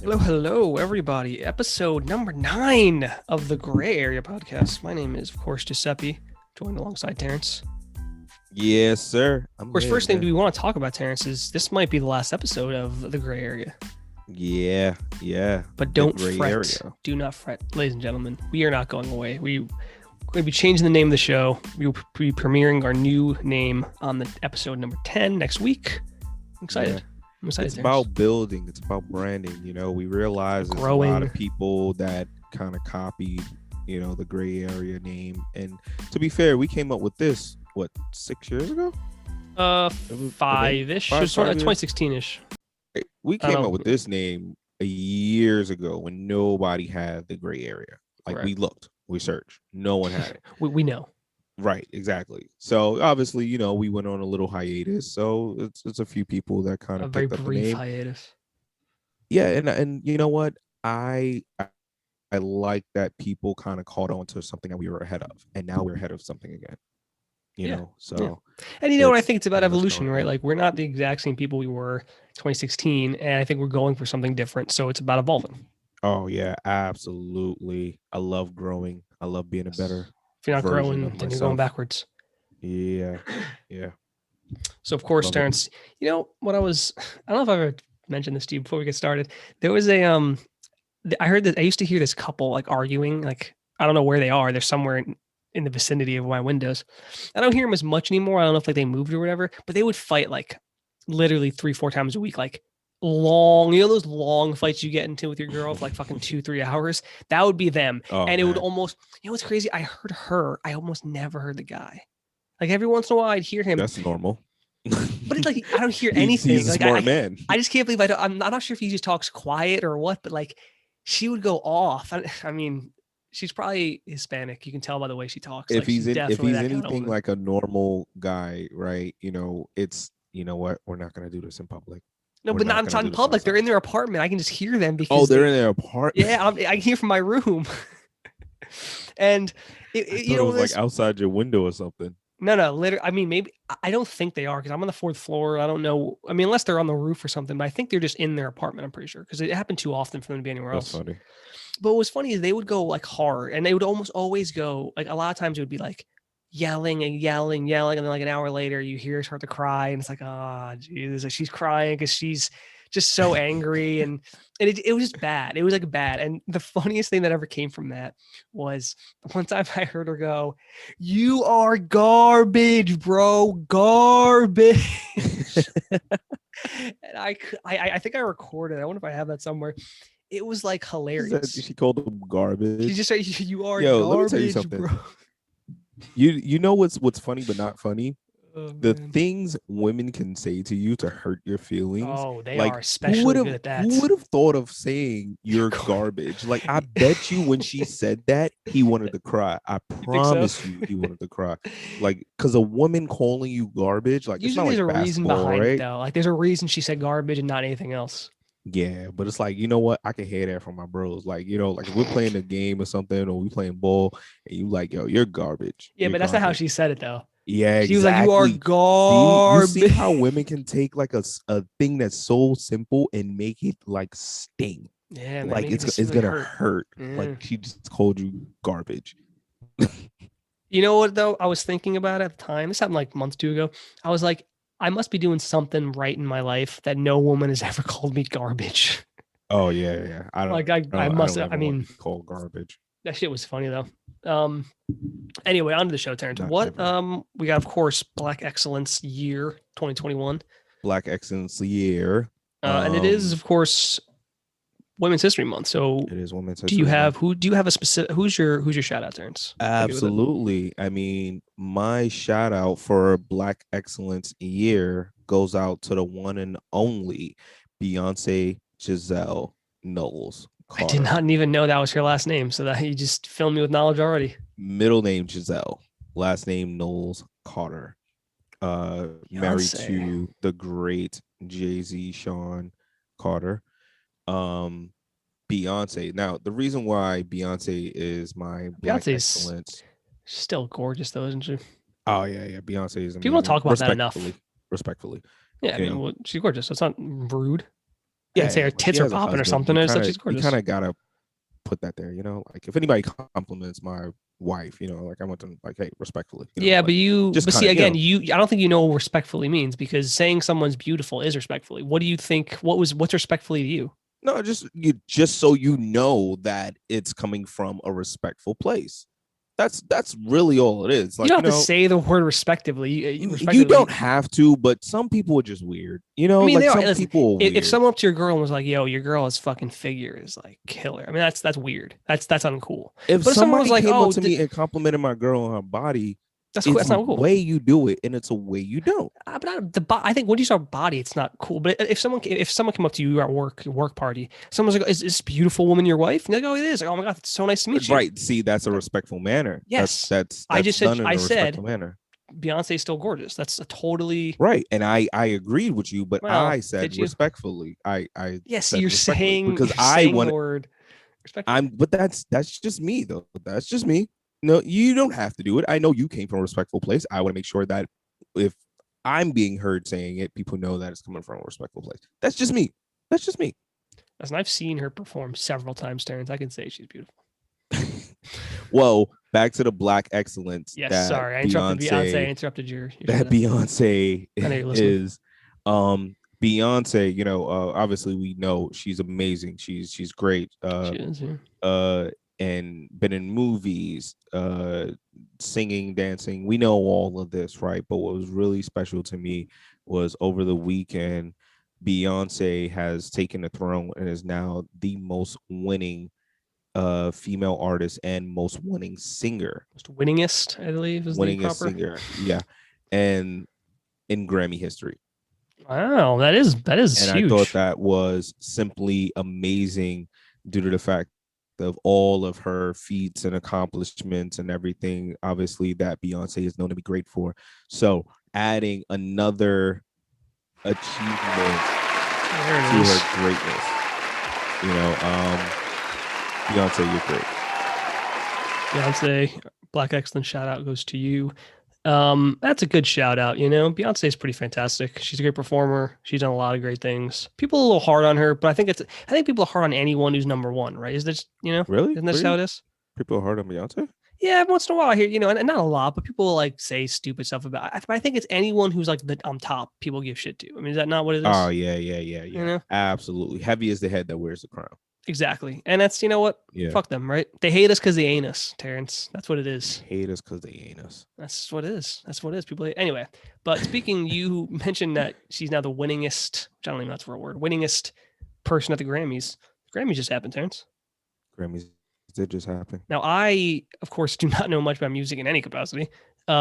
Hello, everybody. Episode number 9 of the Gray Area podcast. My name is, of course, Giuseppe, joined alongside Terrance. Yes, sir. Of course, first thing we want to talk about, Terrance, is this might be the last episode of the Gray Area. Yeah. But don't fret. Area. Do not fret, ladies and gentlemen. We are not going away. We're going to be changing the name of the show. We will be premiering our new name on the episode number 10 next week. I'm excited. Yeah. It's about building. It's about branding. You know, we realize there's a lot of people that kind of copied, the Gray Area name. And to be fair, we came up with this, 6 years ago? 5-ish. It was 2016-ish. We came up with this name years ago when nobody had the Gray Area. Like, correct. We looked, we searched. No one had it. we know. Right, exactly. So obviously, we went on a little hiatus. So it's a few people that kind of very brief hiatus. Yeah, and you know what? I like that people kind of caught on to something that we were ahead of, and now we're ahead of something again. You know, so yeah. And what I think it's about evolution, right? Like, we're not the exact same people we were 2016, and I think we're going for something different. So it's about evolving. Oh yeah, absolutely. I love growing. I love being a better. If you're not growing, then you're going backwards. Yeah. So, of course, Terrance, I don't know if I've ever mentioned this to you before we get started. There was I heard that I used to hear this couple like arguing, like, I don't know where they are. They're somewhere in the vicinity of my windows. I don't hear them as much anymore. I don't know if they moved or whatever, but they would fight like literally 3-4 times a week, like long, those long fights you get into with your girl for like fucking 2-3 hours. That would be them. And it would almost, what's crazy? I heard her. I almost never heard the guy. Like, every once in a while I'd hear him. That's normal. But it's like, I don't hear anything. He's a like, smart man. I just can't believe I'm not sure if he just talks quiet or what, but like, she would go off. I mean, she's probably Hispanic. You can tell by the way she talks. If he's anything like a normal guy, right? It's, what? We're not going to do this in public. No, but not in public. They're in their apartment. I can just hear them because they're in their apartment. Yeah, I can hear from my room. And it was like outside your window or something. No, literally. I mean, maybe I don't think they are, because I'm on the 4th floor. I don't know. I mean, unless they're on the roof or something. But I think they're just in their apartment. I'm pretty sure, because it happened too often for them to be anywhere else. That's funny. But what was funny is they would go like hard, and they would almost always go like, a lot of times it would be like yelling, and then like an hour later you hear her start to cry, and it's like, oh Jesus, like, she's crying because she's just so angry, and it was just bad. It was like bad. And the funniest thing that ever came from that was one time I heard her go, "You are garbage, bro, garbage." And I think I recorded. I wonder if I have that somewhere. It was like hilarious. She called them garbage. She just said, "You are garbage, let me tell you something. Bro." You know what's funny but not funny? The things women can say to you to hurt your feelings. Oh, they are especially good at that. Who would have thought of saying you're garbage? Like, I bet you when she said that, he wanted to cry. I promise you, he wanted to cry. Like, because a woman calling you garbage, like, usually it's not there's like a reason behind it, though. Like, there's a reason she said garbage and not anything else. Yeah, but it's like, you know what? I can hear that from my bros. Like, like if we're playing a game or something, or we playing ball, and you like, yo, you're garbage. Yeah, but that's not how she said it, though. Yeah, she was like, "You are garbage." You see how women can take like a thing that's so simple and make it like sting. Yeah, like it's gonna hurt. Yeah. Like, she just called you garbage. You know what though? I was thinking about it at the time. This happened like a month or two ago. I was like, I must be doing something right in my life that no woman has ever called me garbage. Oh yeah. I mean, called garbage. That shit was funny though. Anyway, on to the show, Terrance. We got, of course, Black Excellence Year 2021. Black Excellence Year. And it is, of course, Women's History Month. So it is Women's History. Do you have a specific who's your shout out, Terrance? Absolutely. I mean, my shout out for Black Excellence Year goes out to the one and only Beyonce Giselle Knowles Carter. I did not even know that was her last name, so that you just filled me with knowledge already. Middle name Giselle, last name Knowles Carter. Married to the great Jay-Z Sean Carter. Beyonce. Now, the reason why Beyonce is my Black Excellence. Still gorgeous, though, isn't she? Oh yeah. Beyonce is amazing. People don't talk about that enough. Respectfully. Yeah, I mean, she's gorgeous. So it's not rude. I didn't say her tits are popping or something. I said she's gorgeous. You kind of gotta put that there, like if anybody compliments my wife, like I want them like, hey, respectfully. Yeah, like, but see, again, I don't think you know what respectfully means, because saying someone's beautiful is respectfully. What do you think? What's respectfully to you? No, just so you know that it's coming from a respectful place. That's really all it is. Like, you don't have to say the word respectively. You don't have to, but some people are just weird. I mean, like some people. If someone up to your girl and was like, "Yo, your girl's fucking figure is like killer," I mean, that's weird. That's uncool. If someone was like, came up to me and complimented my girl on her body, that's cool. That's not cool. Way you do it, and it's a way you don't. But I think when you start body, it's not cool. But if someone came up to you at work party, someone's like, "Is this beautiful woman your wife?" And you're like, "Oh, it is." Like, "Oh my god, it's so nice to meet you." Right. See, that's a respectful manner. Yes. That's I just said. I said. Manner. Beyonce's still gorgeous. That's a totally right. And I agreed with you, but I said respectfully. I yes, you're saying because I want the word respectfully. But that's just me though. That's just me. No, you don't have to do it. I know you came from a respectful place. I want to make sure that if I'm being heard saying it, people know that it's coming from a respectful place. That's just me. Listen, I've seen her perform several times, Terrance. I can say she's beautiful. Well, back to the Black excellence. Yes, sorry, I interrupted Beyonce. I interrupted your that Beyonce is. Beyonce, obviously we know she's amazing. She's great. She is, yeah. And been in movies, singing, dancing. We know all of this, right? But what was really special to me was over the weekend, Beyonce has taken the throne and is now the most winning female artist and most winning singer. Most winningest, I believe, is the proper singer. Yeah. And in Grammy history. Wow, that is and huge. I thought that was simply amazing due to the fact of all of her feats and accomplishments and everything, obviously, that Beyonce is known to be great for. So adding another achievement to her greatness, Beyonce, you're great. Beyonce, Black excellence shout out goes to you. That's a good shout out. Beyonce is pretty fantastic. She's a great performer. She's done a lot of great things. People are a little hard on her, but I think people are hard on anyone who's number one, right? Is this, really? Isn't that how it is? People are hard on Beyonce? Yeah, once in a while I hear, and not a lot, but people like say stupid stuff about it. I think it's anyone who's like on top, people give shit to. I mean, is that not what it is? Oh, yeah. Absolutely. Heavy is the head that wears the crown. Exactly. And that's, what? Yeah. Fuck them, right? They hate us because they ain't us, Terrance. That's what it is. Hate us because they ain't us. That's what it is. People hate. Anyway, but speaking, you mentioned that she's now the winningest, which I don't even know if that's a word, winningest person at the Grammys. The Grammys just happened, Terrance. Grammys did just happen. Now, I, of course, do not know much about music in any capacity. So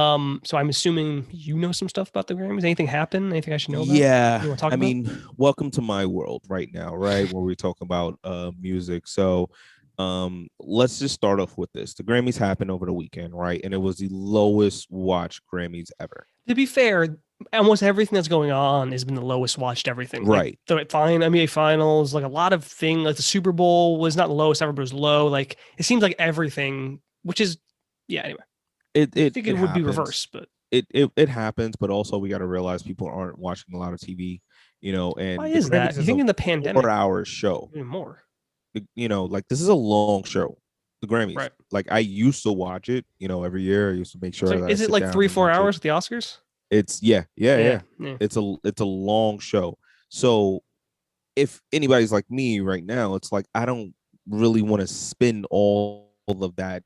I'm assuming you know some stuff about the Grammys. Anything happen? Anything I should know about? Yeah. I mean, welcome to my world right now, right? Where we talk about music. So let's just start off with this. The Grammys happened over the weekend, right? And it was the lowest watched Grammys ever. To be fair, almost everything that's going on has been the lowest watched everything. Right. Like the NBA finals, like a lot of things, like the Super Bowl was not the lowest ever, but it was low. Like it seems like everything, which is, yeah, anyway. I think it would be reversed, but it happens. But also we got to realize people aren't watching a lot of TV, and why is that? You think in the pandemic, 4-hour show, even more, like this is a long show, the Grammys. Right. Like I used to watch it, every year. I used to make sure. So is it like 3-4 hours at the Oscars? It's yeah. It's a long show. So if anybody's like me right now, it's like I don't really want to spend all of that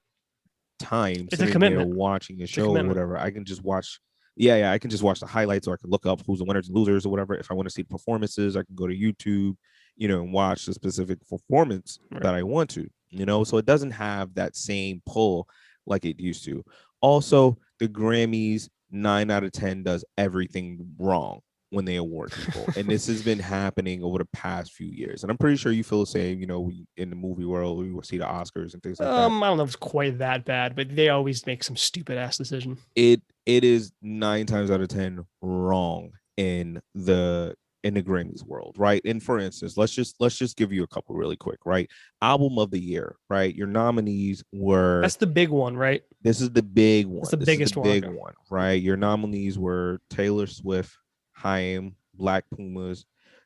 time sitting there watching the show or whatever. I can just watch I can just watch the highlights, or I can look up who's the winners and losers or whatever. If I want to see performances, I can go to YouTube, and watch the specific performance that I want to, so it doesn't have that same pull like it used to. Also, the Grammys 9 out of 10 does everything wrong when they award people. And this has been happening over the past few years. And I'm pretty sure you feel the same, we in the movie world, we will see the Oscars and things like that. I don't know if it's quite that bad, but they always make some stupid ass decision. It is 9 times out of 10 wrong in the Grammys world, right? And for instance, let's just give you a couple really quick, right? Album of the year, right? Your nominees were, that's the big one, right? This is the big one. It's the biggest one. Big one, right? Your nominees were Taylor Swift, Haim, Black Pumas,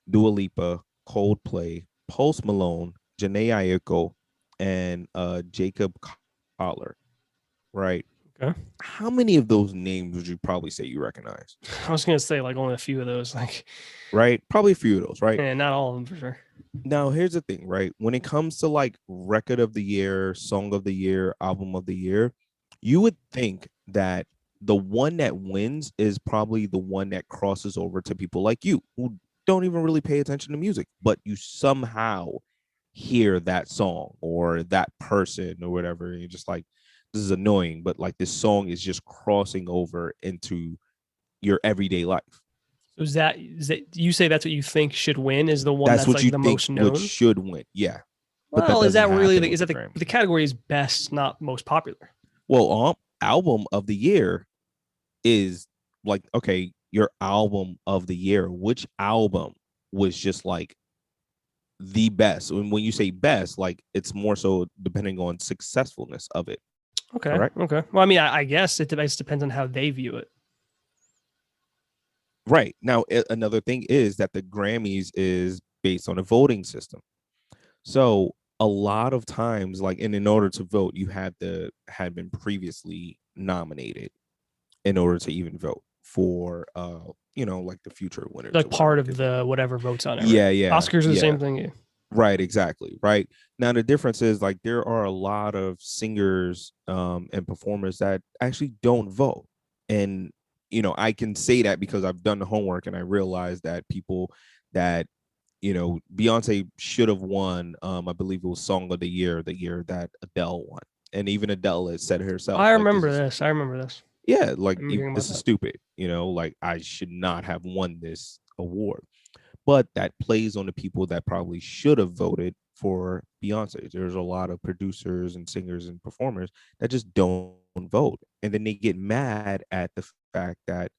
Dua Lipa, Coldplay, Post Malone, Janae Aiko, and Jacob Collar, right? Okay. How many of those names would you probably say you recognize? I was gonna say like only a few of those, like, Right? Probably a few of those, right? and not all of them for sure. Now, here's the thing, right? When it comes to like record of the year, song of the year, album of the year, you would think that the one that wins is probably the one that crosses over to people like you who don't even really pay attention to music, but you somehow hear that song or that person or whatever. And you're just like, this is annoying, but like this song is just crossing over into your everyday life. So is that you say that's what you think should win is the one That's that's what like you the think most would known? should win. Yeah. But that Well, is doesn't that really happen the, with is that the the Grammys. category is best, not most popular? Well, album of the year is like, okay, your album of the year, which album was just like the best? And when you say best, like it's more so depending on successfulness of it. Okay. Correct? Okay. Well, I mean, I guess it depends on how they view it. Right. Now, another thing is that the Grammys is based on a voting system. So a lot of times, like, and in order to vote, you had been previously nominated in order to even vote for like the future winners or Like whatever part the of case may the be. whatever votes on it, right? Yeah, yeah, Oscars are the yeah. same thing. Yeah. Right, exactly. Right. Now the difference is like there are a lot of singers and performers that actually don't vote. And I can say that because I've done the homework and I realized that people that Beyonce should have won. I believe it was Song of the year that Adele won. And even Adele has said herself, I like, this remember is, this. I remember this. yeah, I like remember hearing about this is that. stupid. Like I should not have won this award. But that plays on the people that probably should have voted for Beyonce. There's a lot of producers and singers and performers that just don't vote. And then they get mad at the fact that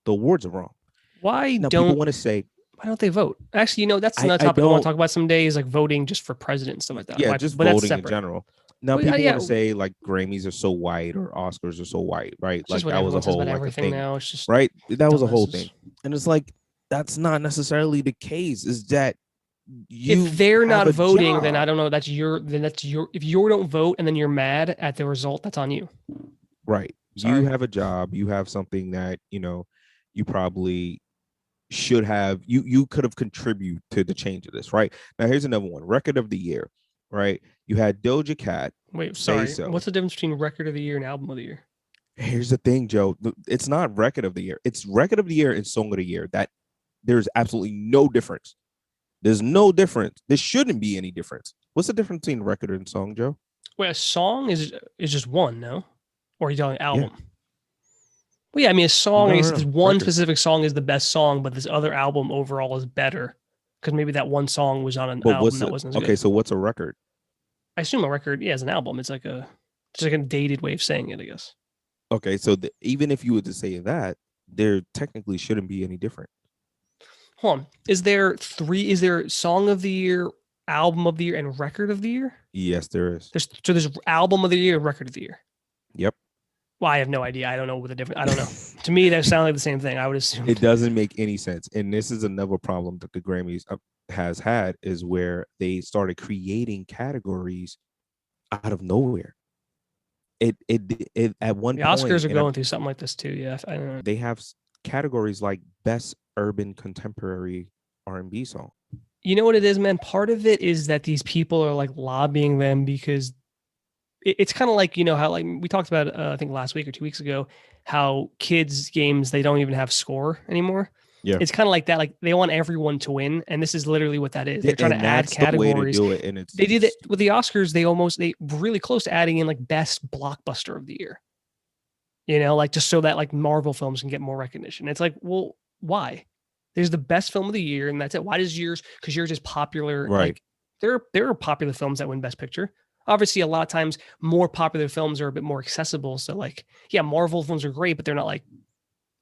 the awards are wrong. Why Now people don't want to say, why don't they vote? Actually, that's I, another I topic I want to don't, talk about someday is like voting just for president and stuff like that. yeah, Why? just But that's voting in separate. general. Now Well, people want yeah, to say like Grammys are so white or Oscars are so white, right? it's just Like what that was a everyone says about whole like a everything thing, now. It's just right? That was a whole dumbasses. thing. And it's like that's not necessarily the case. Is that If you they're have not a voting, then I job. don't know. That's your. If you don't vote and then you're mad at the result, that's on you. Right. You Sorry. have a job, you have something that, you probably should have you could have contributed to the change of this, right? Now here's another one. Record of the year, right? You had Doja Cat, Wait, Say sorry. So. What's the difference between record of the year and album of the year? Here's the thing, Joe. It's not record of the year. It's record of the year and song of the year. That there's absolutely no difference. There's no difference. There shouldn't be any difference. What's the difference between record and song, Joe? Wait, a song is just one, no? Or are you talking Yeah. album? Well, yeah, I mean, a song, I No, guess no, this no. one Record. specific song is the best song, but this other album overall is better because maybe that one song was on an But album what's that the wasn't as okay? good. So what's a record? I assume a record, yeah, is an album. It's like just like a dated way of saying it, I guess. Okay, so even if you were to say that, there technically shouldn't be any different. Hold on. Is there song of the year, album of the year, and record of the year? Yes, there is. There's album of the year and record of the year. Yep. Well, I have no idea. I don't know what the difference. I don't know. To me, that sounds like the same thing. I would assume. It doesn't make any sense. And this is another problem that the Grammys has had is where they started creating categories out of nowhere. It at one The point, Oscars are and going through something like this too. Yeah, I don't know. they have categories like best urban contemporary R&B song. You know what it is, man? Part of it is that these people are like lobbying them because it's kind of like, how like we talked about, I think last week or 2 weeks ago, how kids games, they don't even have score anymore. Yeah. It's kind of like that. Like they want everyone to win. And this is literally what that is. Yeah, They're trying to add that's the way to categories. do it. And They did it with the Oscars. They really close to adding in like best blockbuster of the year, like just so that like Marvel films can get more recognition. It's like, well, why? There's the best film of the year and that's it. Why does yours? Because yours is popular. Right. Like there are popular films that win best picture. Obviously, a lot of times more popular films are a bit more accessible. So like, yeah, Marvel films are great, but they're not like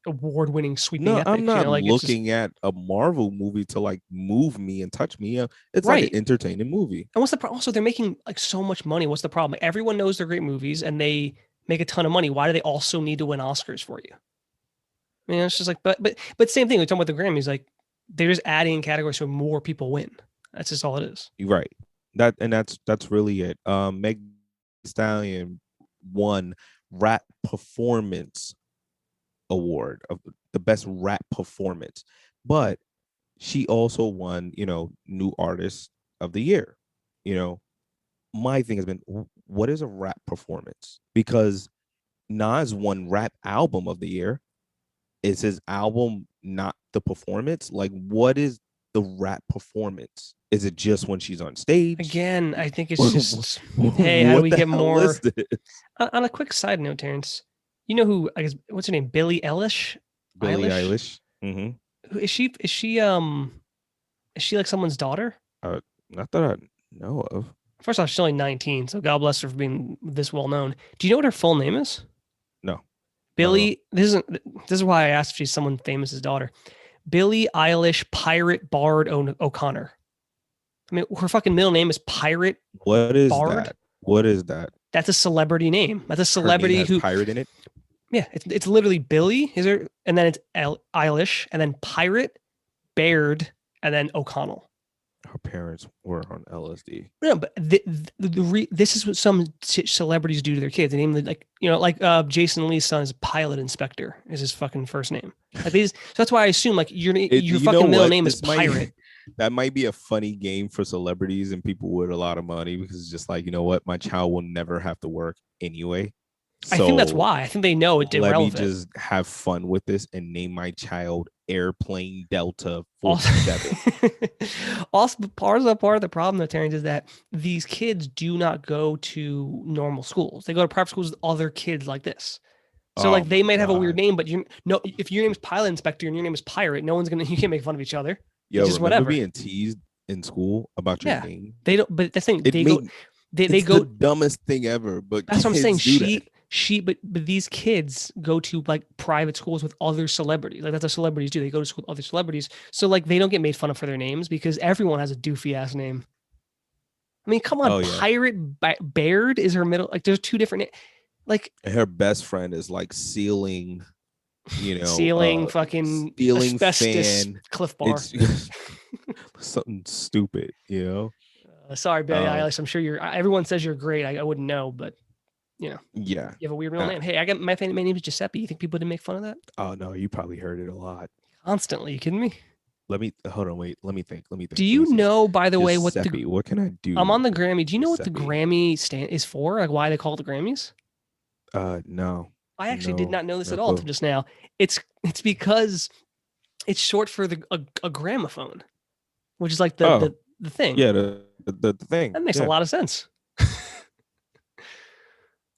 award-winning sweeping No, epics. I'm not Like looking at a Marvel movie to like move me and touch me. It's right. like an entertaining movie. And what's the problem? Also, they're making like so much money. What's the problem? Everyone knows they're great movies and they make a ton of money. Why do they also need to win Oscars for you? I mean, it's just like, but same thing. We're talking about the Grammys. Like, they're just adding categories so more people win. That's just all it is. Right. That's really it. Meg Stallion won rap performance award of the best rap performance, but she also won, new artist of the year. You know, my thing has been, what is a rap performance? Because Nas won rap album of the year. Is his album not the performance? Like, what is the rap performance? Is it just when she's on stage? Again, I think it's just, hey, how do we get more? On a quick side note, Terrance, you know who? I guess what's her name? Billie Eilish. Billie Eilish. Mm-hmm. Is she? Is she like someone's daughter? Not that I know of. First off, she's only 19, so God bless her for being this well known. Do you know what her full name is? No. Billie. This is why I asked if she's someone famous's daughter. Billie Eilish Pirate Bard O'Connor. I mean, her fucking middle name is Pirate. What is Bard? That? What is that? That's a celebrity name. That's a celebrity who pirate in it. Yeah, it's literally Billie, is there, and then it's Eilish, and then Pirate, Baird, and then O'Connell. Her parents were on LSD. No, but this is what some celebrities do to their kids. They name them like Jason Lee's son is Pilot Inspector is his fucking first name. Like these, so that's why I assume like your fucking middle name is Pirate. That might be a funny game for celebrities and people with a lot of money because it's just like, you know what, my child will never have to work anyway. So I think that's why. I think they know it's irrelevant. Let me just have fun with this and name my child Airplane Delta 47. Also, part of the problem, though, Terrance, is that these kids do not go to normal schools. They go to private schools with other kids like this. So, like, they might have a weird name, but if your name is Pilot Inspector and your name is Pirate, no one's you can't make fun of each other. Yo, just whatever. Being teased in school about your name. They don't. But the thing they go the dumbest thing ever. But that's what I'm saying. But these kids go to like private schools with other celebrities. Like that's what celebrities do. They go to school with other celebrities. So like they don't get made fun of for their names because everyone has a doofy ass name. I mean, come on, Pirate Baird is her middle. Like there's two different. Like her best friend is like Ceiling. Fucking Ceiling asbestos fan. Cliff Bar. Something stupid, Sorry, Billie Eilish. I'm sure everyone says you're great. I wouldn't know, but yeah, you have a weird middle name. Hey, I got my name is Giuseppe. You think people didn't make fun of that? Oh no, you probably heard it a lot. Constantly. You kidding me? Hold on, wait. Let me think. Do you know, by the way, what can I do? I'm on the Grammy. Do you know what the Grammy stand is for? Like why they call it the Grammys? No. I actually did not know this at all until just now. It's because it's short for a gramophone, which is like the thing. Yeah, the thing. That makes a lot of sense.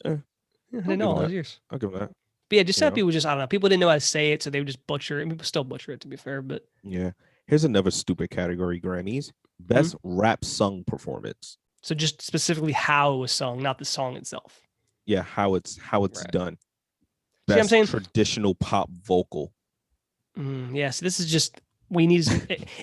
I didn't know all those years. I'll give that. But yeah, Giuseppe was just, I don't know. People didn't know how to say it, so they would just butcher it. People still butcher it, to be fair. But yeah. Here's another stupid category, Grammys. Best rap sung performance. So just specifically how it was sung, not the song itself. Yeah, how it's done. See what I'm saying? Traditional pop vocal. Yeah, so this is just, we need,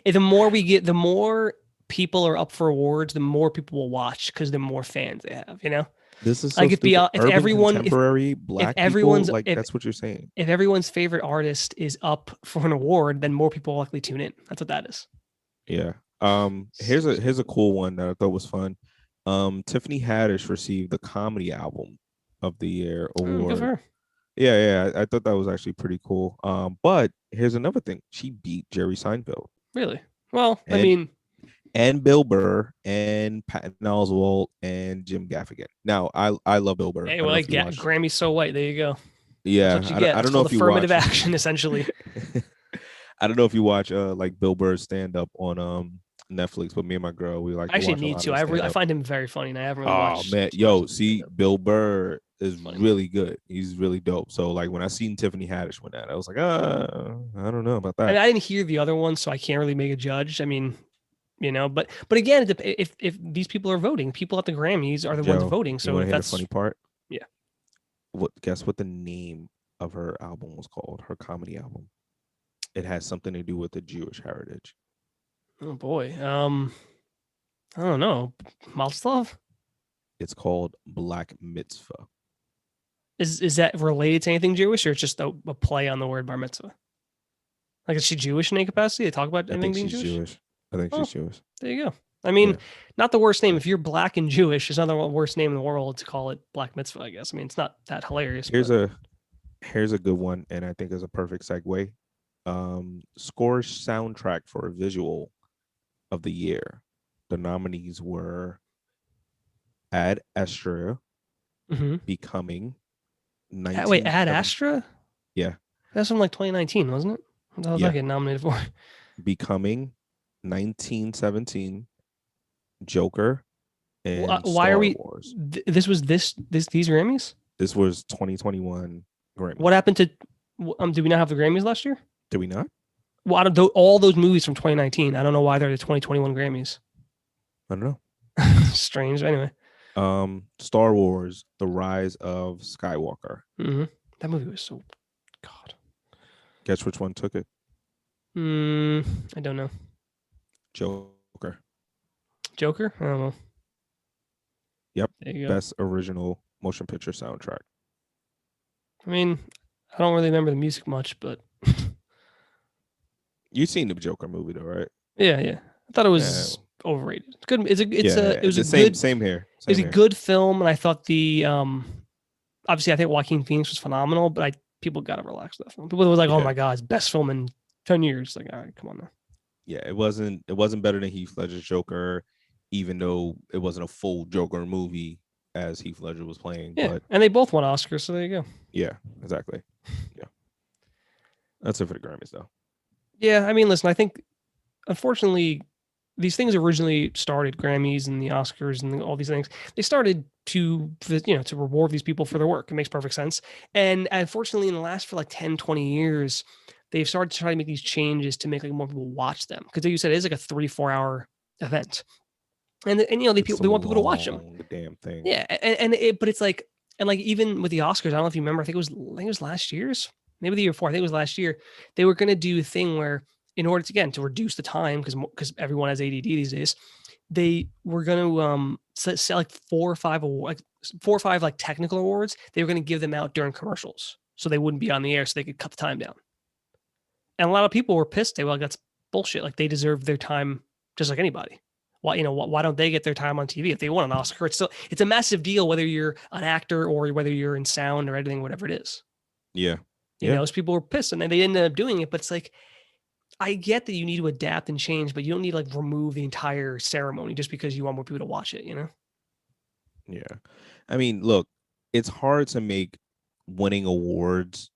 the more people are up for awards, the more people will watch because the more fans they have, This is like if everyone contemporary black people, like that's what you're saying. If everyone's favorite artist is up for an award, then more people will likely tune in. That's what that is. Yeah. Here's a cool one that I thought was fun. Tiffany Haddish received the comedy album of the year award. Good for her. Yeah, I thought that was actually pretty cool. But here's another thing: she beat Jerry Seinfeld. Really? Well, and Bill Burr and Patton Oswalt and Jim Gaffigan. Now, I love Bill Burr. Hey, well, like Grammy's so white. There you go. Yeah, I don't know if you affirmative action, essentially. I don't know if you watch like Bill Burr's stand up on Netflix, but me and my girl, we like. I actually need to. I find him very funny, and I haven't really watched. Oh man, yo, see, Bill Burr is really good. He's really dope. So like when I seen Tiffany Haddish win that, I was like, I don't know about that. I didn't hear the other one, so I can't really make a judge. I mean, but again, if these people are voting, people at the Grammys are the ones voting. So that's the funny part. Yeah. Guess what the name of her album was called? Her comedy album. It has something to do with the Jewish heritage. Oh boy. I don't know. Maltslav? It's called Black Mitzvah. Is that related to anything Jewish, or it's just a play on the word bar mitzvah? Like, is she Jewish in any capacity? They talk about anything being Jewish? I think she's Jewish. There you go. I mean, not the worst name. If you're black and Jewish, it's not the worst name in the world to call it Black Mitzvah, I guess. I mean, it's not that hilarious. Here's a good one, and I think is a perfect segue. Score soundtrack for a visual of the year. The nominees were Ad Astra, Becoming. Ad Astra? Yeah. That's from like 2019, wasn't it? What the hell was I getting nominated for? Becoming, 1917, Joker, and why Star are we? Wars. This was these Grammys? This was 2021 Grammys. What happened to? Did we not have the Grammys last year? Did we not? Well, out of all those movies from 2019, I don't know why they're the 2021 Grammys. I don't know. Strange. Anyway. Star Wars: The Rise of Skywalker. That movie was so. God. Guess which one took it? I don't know. Joker. I don't know. Yep. Best original motion picture soundtrack. I mean, I don't really remember the music much, but you've seen the Joker movie though, right? Yeah. I thought it was overrated. It's good. It was same here. It's a good film, and I thought the obviously I think Joaquin Phoenix was phenomenal, but people gotta relax with that film. People were like, "Oh my god, it's best film in 10 years." Like, all right, come on now. Yeah, it wasn't better than Heath Ledger's Joker, even though it wasn't a full Joker movie as Heath Ledger was playing. Yeah, but and they both won Oscars, so there you go. Yeah, exactly. Yeah, that's it for the Grammys, though. Yeah, I mean, listen, I think unfortunately these things originally started, Grammys and the Oscars and all these things. They started to reward these people for their work. It makes perfect sense. And unfortunately, in the last for like 10, 20 years, they've started to try to make these changes to make like more people watch them. Because you said it is like a 3-4 hour event. And they want people to watch them. The damn thing. Yeah. But it's like, and like even with the Oscars, I don't know if you remember, I think it was last year's, maybe the year before. I think it was last year. They were going to do a thing where, in order to reduce the time, because everyone has ADD these days, they were going to sell like 4 or 5 like technical awards. They were going to give them out during commercials, so they wouldn't be on the air, so they could cut the time down. And a lot of people were pissed. They were like, "That's bullshit. Like, they deserve their time just like anybody. Why don't they get their time on TV? If they want an Oscar, it's a massive deal whether you're an actor or whether you're in sound or editing, whatever it is." Yeah. Those people were pissed, and then they ended up doing it. But it's like, I get that you need to adapt and change, but you don't need to like remove the entire ceremony just because you want more people to watch it, Yeah. I mean, look, it's hard to make winning awards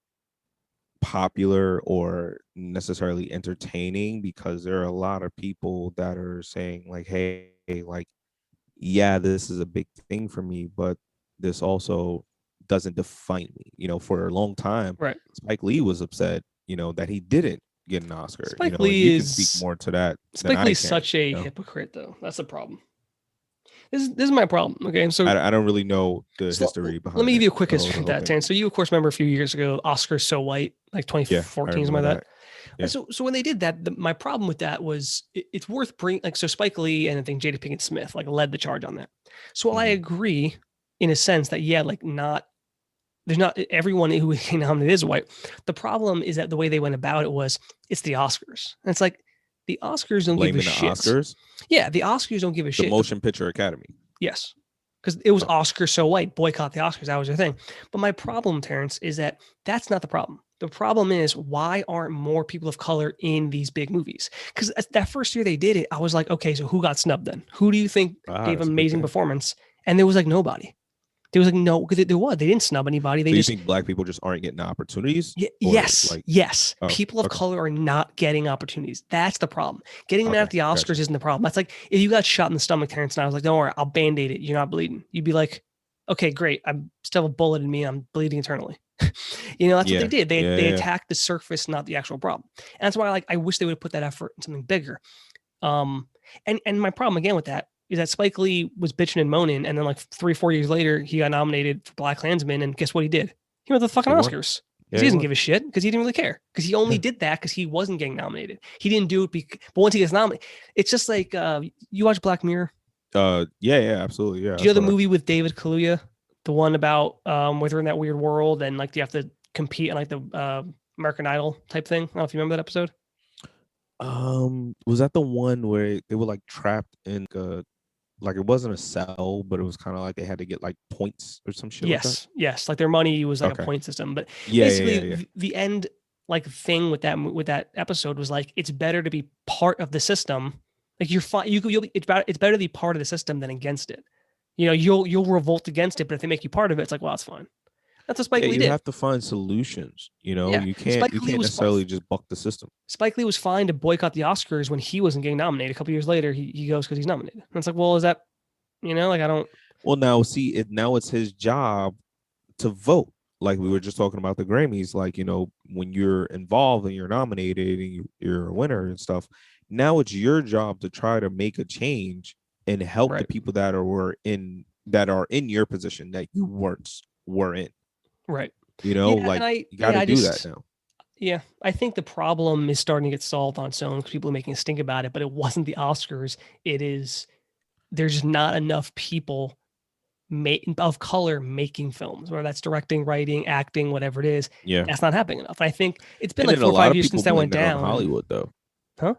popular or necessarily entertaining because there are a lot of people that are saying like, hey, like, yeah, this is a big thing for me, but this also doesn't define me. For a long time, right? Spike Lee was upset, that he didn't get an Oscar. Spike Lee can speak more to that. Spike Lee's such a hypocrite, though. That's the problem. This is my problem. Okay, so I don't really know the history behind. Let me give you a quick history of that, Terrance. So you, of course, remember a few years ago, Oscars So White, like 2014, something like that. Yeah. So when they did that, my problem with that was it's worth bringing. Like, so Spike Lee and I think Jada Pinkett Smith like led the charge on that. So while I agree in a sense that there's not everyone who was nominated is white. The problem is that the way they went about it was it's the Oscars. And it's like the Oscars don't give a shit. Oscars? Yeah, the Oscars don't give a shit. The Motion Picture Academy. Yes. Because it was Oscar so white, boycott the Oscars. That was their thing. But my problem, Terrance, is that that's not the problem. The problem is, why aren't more people of color in these big movies? Because that first year they did it, I was like, okay, so who got snubbed then? Who do you think gave an amazing performance? And there was like nobody. There was like no, because they didn't snub anybody. You think black people just aren't getting opportunities? Yes. People of color are not getting opportunities. That's the problem. Getting them out at the Oscars isn't the problem. That's like if you got shot in the stomach, Terrance, and I was like, don't worry, I'll Band-Aid it. You're not bleeding. You'd be like, okay, great. I still have a bullet in me. I'm bleeding eternally. That's what they did. They attacked the surface, not the actual problem. And that's why I wish they would have put that effort in something bigger. And my problem again with that is that Spike Lee was bitching and moaning, and then like 3-4 years later, he got nominated for BlacKkKlansman, and guess what he did? He went to the fucking Oscars. He doesn't give a shit because he didn't really care, because he only did that because he wasn't getting nominated. He didn't do it but once he gets nominated, it's just like you watch Black Mirror. Yeah, absolutely. Yeah. Do you know the movie with David Kaluuya, the one about where they're in that weird world and like you have to compete on like the American Idol type thing? I don't know if you remember that episode. Was that the one where they were like trapped in like it wasn't a cell, but it was kind of like they had to get like points or some shit like that? Yes. Like their money was like a Okay. point system, but Yeah. basically the end like thing with that episode was like it's better to be part of the system. Like you're fine. It's better to be part of the system than against it. You know, you'll revolt against it, but if they make you part of it, it's like, well, it's fine. That's what Spike Yeah, Lee you did. have to find solutions. You know, Yeah, you can't necessarily just buck the system. Spike Lee was fine to boycott the Oscars when he wasn't getting nominated. A couple years later, he goes because he's nominated. And it's like, well, is that like I don't. Well, now see it. Now it's his job to vote. Like we were just talking about the Grammys. Like when you're involved and you're nominated and you're a winner and stuff. Now it's your job to try to make a change and help the Right. people that are in your position that you were in. Right. Yeah, Like and you got to do that now. Yeah, I think the problem is starting to get solved on its own because people are making a stink about it. But it wasn't the Oscars. It is there's not enough people of color making films, whether that's directing, writing, acting, whatever it is. Yeah. That's not happening enough. I think it's been And like then a 4 or lot 5 of years people since that blame went that on down. Hollywood, though. Huh?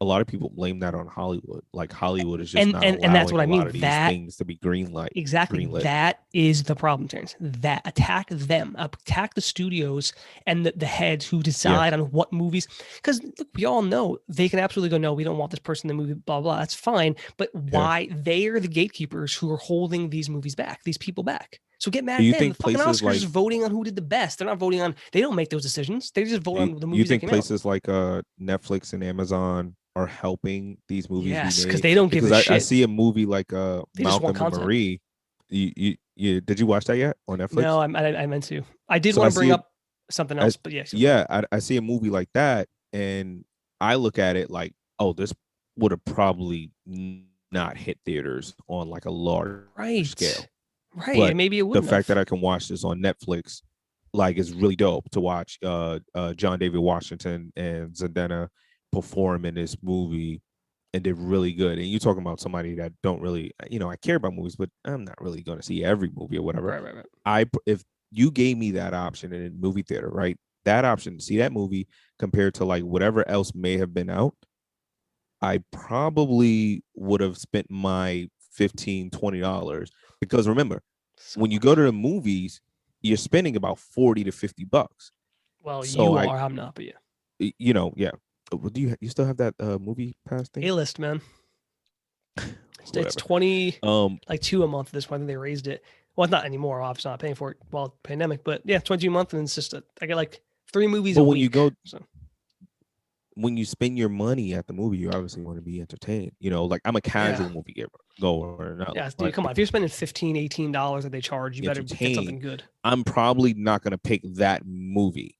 A lot of people blame that on Hollywood. Like Hollywood is just not And that's allowing what a I mean. lot of these That things to be greenlit. exactly that is the problem, Terrance. That attack them, attack the studios and the heads who Yeah. decide on what movies. Because look, we all know they can absolutely go, no, we don't want this person in the movie, blah blah. That's fine. But why they are the gatekeepers who are holding these movies back, these people back. So get mad Do at you them. The think fucking places Oscars like is voting on who did the best. They're not voting on. They don't make those decisions. They just vote on the you movies that think came out. places like Netflix and Amazon are helping these movies be Yes, because made? they don't give Because a I shit. see a movie like They just want Malcolm and content. Marie. You did you watch that yet on Netflix? No, I meant to. I did So want to bring up something else, but yeah. Yeah, I see a movie like that, and I look at it like, oh, this would have probably not hit theaters on like a large scale. Right. But And maybe it the wouldn't fact have. that I can watch this on Netflix, like, is really dope to watch John David Washington and Zendaya perform in this movie, and they're really good. And you're talking about somebody that don't really, I care about movies, but I'm not really going to see every movie or whatever. Right. If you gave me that option in a movie theater, right? That option, see that movie compared to like whatever else may have been out, I probably would have spent my $15-$20 because remember, when you go to the movies, you're spending about $40 to $50. Well, so I'm not, but yeah. Yeah. Do you still have that movie pass thing? A-list, man. It's 20 like $2 a month at this point. I think they raised it. Well, it's not anymore. Obviously, not paying for it while pandemic, but yeah, 22 a month, and it's just I get like 3 movies a week. When you go, when you spend your money at the movie, you obviously want to be entertained. Like I'm a casual movie goer. Yeah, dude, come on. If you're spending $15, $18 that they charge, you better get something good. I'm probably not going to pick that movie.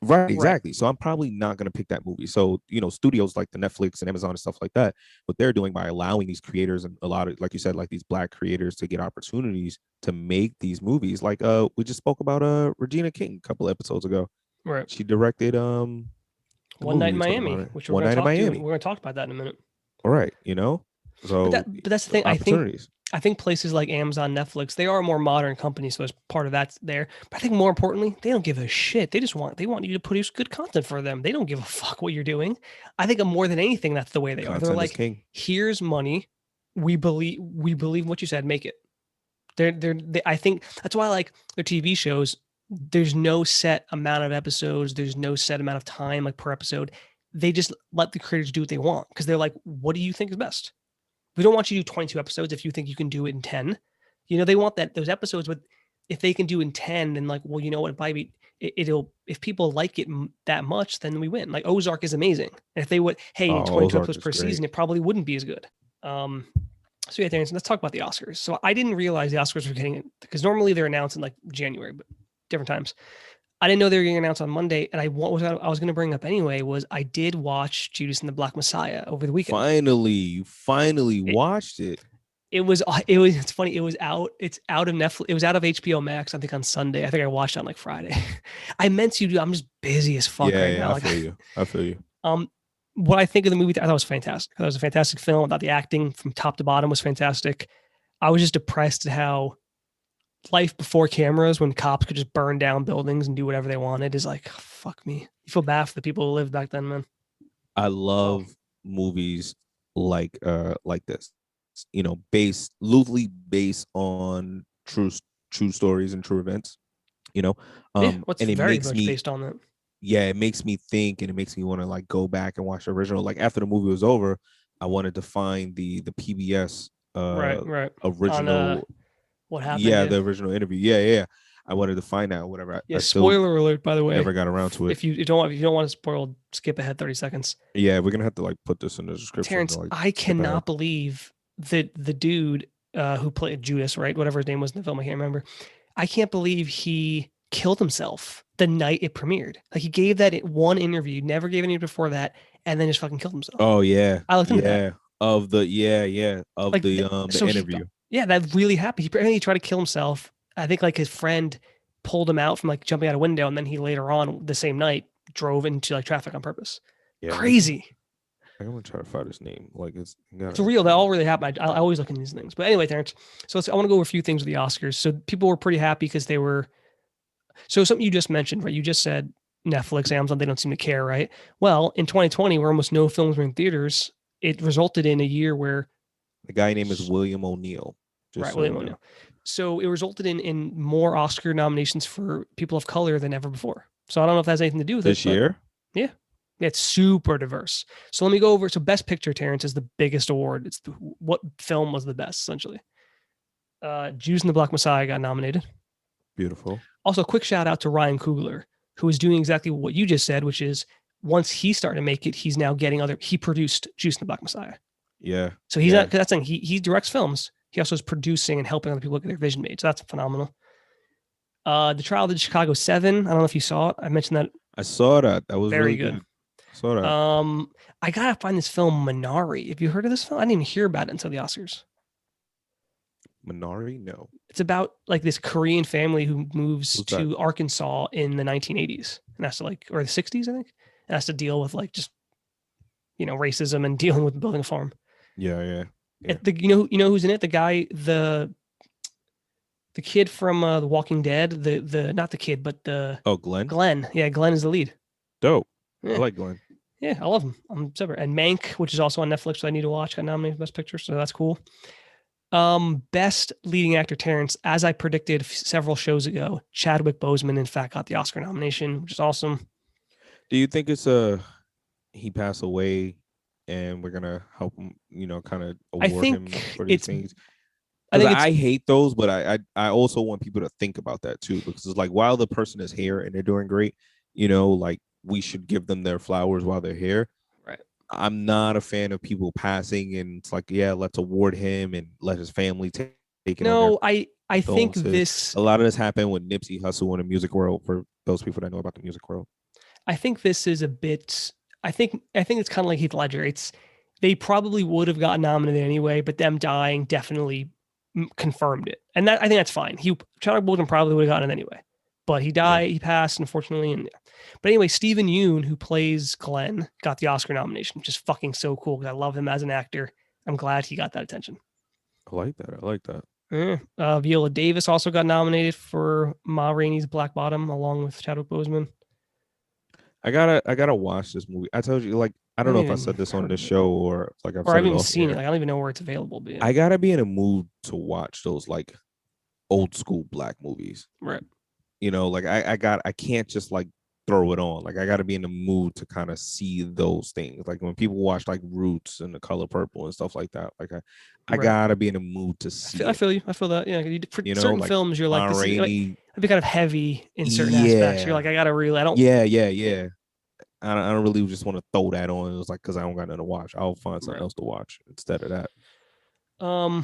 Right, exactly. So I'm probably not going to pick that movie. So, studios like the Netflix and Amazon and stuff like that, what they're doing by allowing these creators and a lot of, like you said, like these Black creators to get opportunities to make these movies. Like we just spoke about Regina King a couple episodes ago. Right. She directed One Night in Miami, which we're going to talk about that in a minute. All right, so but that's the thing. I think places like Amazon, Netflix, they are more modern companies, so as part of that's there. But I think more importantly, they don't give a shit. They want you to produce good content for them. They don't give a fuck what you're doing. I think more than anything, that's the way they are. They're like, here's money. We believe what you said. Make it. I think that's why I like their TV shows. There's no set amount of episodes. There's no set amount of time like per episode. They just let the creators do what they want because they're like, what do you think is best? We don't want you to do 22 episodes if you think you can do it in 10. They want those episodes with, if they can do in 10, then like, well, you know what, if people like it that much, then we win. Like Ozark is amazing. And if they would, in 22 episodes per season, it probably wouldn't be as good. So yeah, Terrance, let's talk about the Oscars. So I didn't realize the Oscars were getting it because normally they're announced in like January, but different times. I didn't know they were getting announced on Monday, and I was going to bring up anyway was I did watch Judas and the Black Messiah over the weekend. You finally watched it. It's funny. It's out of Netflix. It was out of HBO Max, I think on Sunday. I think I watched it on like Friday. I meant to do. I'm just busy as fuck right now. I feel you. What I think of the movie, I thought it was fantastic. I thought it was a fantastic film. I thought the acting from top to bottom was fantastic. I was just depressed at how life before cameras, when cops could just burn down buildings and do whatever they wanted, is like, fuck me. You feel bad for the people who lived back then, man. I Oh, love movies like this. You know, based loosely based on true stories and true events. You know, yeah. What's and it very makes much me based on that. yeah, it makes me think and it makes me want to like go back and watch the original. Like after the movie was over, I wanted to find the PBS Right, right. On original what happened? yeah, Yeah, the original interview. Yeah, yeah. Yeah. I wanted to find out whatever. yeah. I still Spoiler alert, by the way. never got around to it. If you don't want to spoil, skip ahead 30 seconds. Yeah, we're gonna have to like put this in the description to Terrance, like I skip ahead. cannot believe that the dude who played Judas, right, whatever his name was in the film, I can't remember. I can't believe he killed himself the night it premiered. Like he gave that one interview, never gave any before that, and then just fucking killed himself. Oh yeah, I looked into that. yeah. Of the yeah of Like, the so he, interview. yeah, that really happened. He apparently tried to kill himself. I think like his friend pulled him out from like jumping out a window, and then he later on the same night drove into like traffic on purpose. Yeah, Crazy. I'm gonna try to find his name. Like it's It's gotta real. That be all really happened. I always look into these things. But anyway, Terrance. So I want to go over a few things with the Oscars. So people were pretty happy because they were. So something you just mentioned, right? You just said Netflix, Amazon, they don't seem to care, right? Well, in 2020, where almost no films were in theaters, it resulted in a year where the guy name is William O'Neill. Just right, so William you know. O'Neill. So it resulted in more Oscar nominations for people of color than ever before. So I don't know if that has anything to do with it, This but year? yeah, it's super diverse. So let me go over. So Best Picture, Terrance, is the biggest award. It's what film was the best, essentially. Judas and the Black Messiah got nominated. Beautiful. Also, a quick shout out to Ryan Coogler, who is doing exactly what you just said, which is once he started to make it, he's now getting other. He produced Judas and the Black Messiah. Yeah. So he's yeah. not, that's saying he directs films. He also is producing and helping other people get their vision made. So that's phenomenal. The Trial of the Chicago 7. I don't know if you saw it. I mentioned that. I saw that. That was Very really good. good. I saw that. I gotta find this film Minari. Have you heard of this film? I didn't even hear about it until the Oscars. Minari? No. It's about like this Korean family who moves Who's to that? Arkansas in the 1980s and has to like, or the 60s, I think, and has to deal with like just racism and dealing with building a farm. Yeah, yeah. You know who's in it? The guy, the kid from The Walking Dead. The not the kid, but the Glenn. Glenn. Yeah, Glenn is the lead. Dope. Yeah. I like Glenn. Yeah, I love him. I'm separate. And Mank, which is also on Netflix, so I need to watch, got nominated for Best Picture, so that's cool. Best leading actor, Terrance, as I predicted several shows ago, Chadwick Boseman in fact got the Oscar nomination, which is awesome. Do you think it's he passed away and we're gonna help him, kind of award him for these things? Because I hate those, but I also want people to think about that too, because it's like while the person is here and they're doing great, like we should give them their flowers while they're here. Right. I'm not a fan of people passing and it's like, yeah, let's award him and let his family take it. No, I think this. A lot of this happened with Nipsey Hussle in the music world. For those people that know about the music world, I think this is a bit. I think it's kind of like Heath Ledger. They probably would have gotten nominated anyway, but them dying definitely confirmed it, and that I think that's fine. Chadwick Boseman probably would have gotten it anyway, but he died. Yeah. He passed, unfortunately, and but anyway, Stephen Yeun, who plays Glenn, got the Oscar nomination, which is fucking so cool because I love him as an actor. I'm glad he got that attention. I like that. Viola Davis also got nominated for Ma Rainey's Black Bottom, along with Chadwick Boseman. I gotta watch this movie. I told you, like, I don't know if I said this on this show or like I haven't even seen it. Like, I don't even know where it's available. But yeah. I gotta be in a mood to watch those like old school black movies. Right. Like I can't just like throw it on. Like I gotta be in the mood to kind of see those things. Like when people watch like Roots and The Color Purple and stuff like that. Like I gotta be in a mood to see. I feel you. I feel that. Yeah. For certain like films, you're like, this is like, it'd be kind of heavy in certain aspects. You're like, I gotta really. I don't. Yeah. I don't really just want to throw that on. It was like because I don't got nothing to watch. I'll find something else to watch instead of that.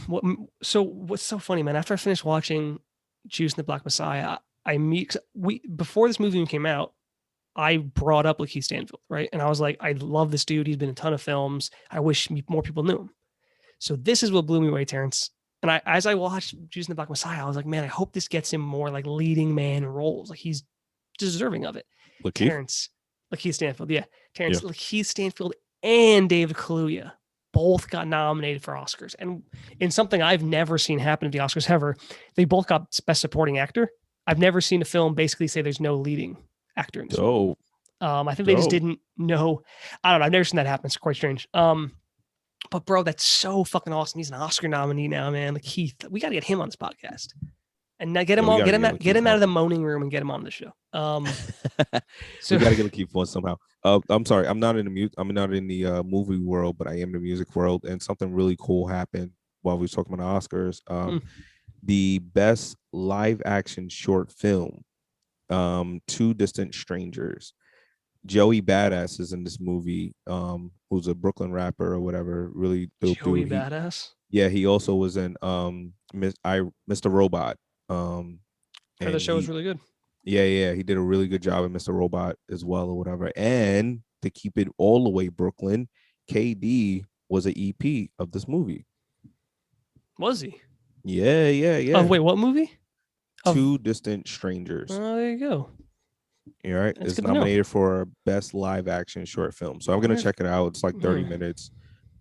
What's so funny, man? After I finished watching Judas and the Black Messiah, before this movie came out, I brought up Lakeith Stanfield, right? And I was like, I love this dude. He's been in a ton of films. I wish more people knew him. So this is what blew me away, Terrance. And as I watched Judas and the Black Messiah, I was like, man, I hope this gets him more like leading man roles. Like he's deserving of it. Terrance. Lakeith Stanfield, yeah. Terrance, yeah. Lakeith Stanfield and David Kaluuya both got nominated for Oscars. And in something I've never seen happen at the Oscars ever, they both got Best Supporting Actor. I've never seen a film basically say there's no leading actor in this film. I think they just didn't know. I don't know. I've never seen that happen. It's quite strange. But bro, that's so fucking awesome. He's an Oscar nominee now, man. Like we got to get him on this podcast, and now get him on, get him out of the moaning room and get him on the show. So we got to get Lakeith on somehow. I'm sorry, I'm not in the movie world, but I am in the music world, and something really cool happened while we were talking about the Oscars. The best live action short film, Two Distant Strangers. Joey Badass is in this movie, who's a Brooklyn rapper or whatever. Really dope Joey dude. Badass. He also was in Mr. Robot. And the show was really good. Yeah, he did a really good job in Mr. Robot as well or whatever. And to keep it all the way Brooklyn, KD was an EP of this movie. Was he? Yeah. Oh, wait, what movie? Two Distant Strangers. Oh, there you go. All right. It's nominated for Best Live Action Short Film. So I'm going to check it out. It's like 30 minutes.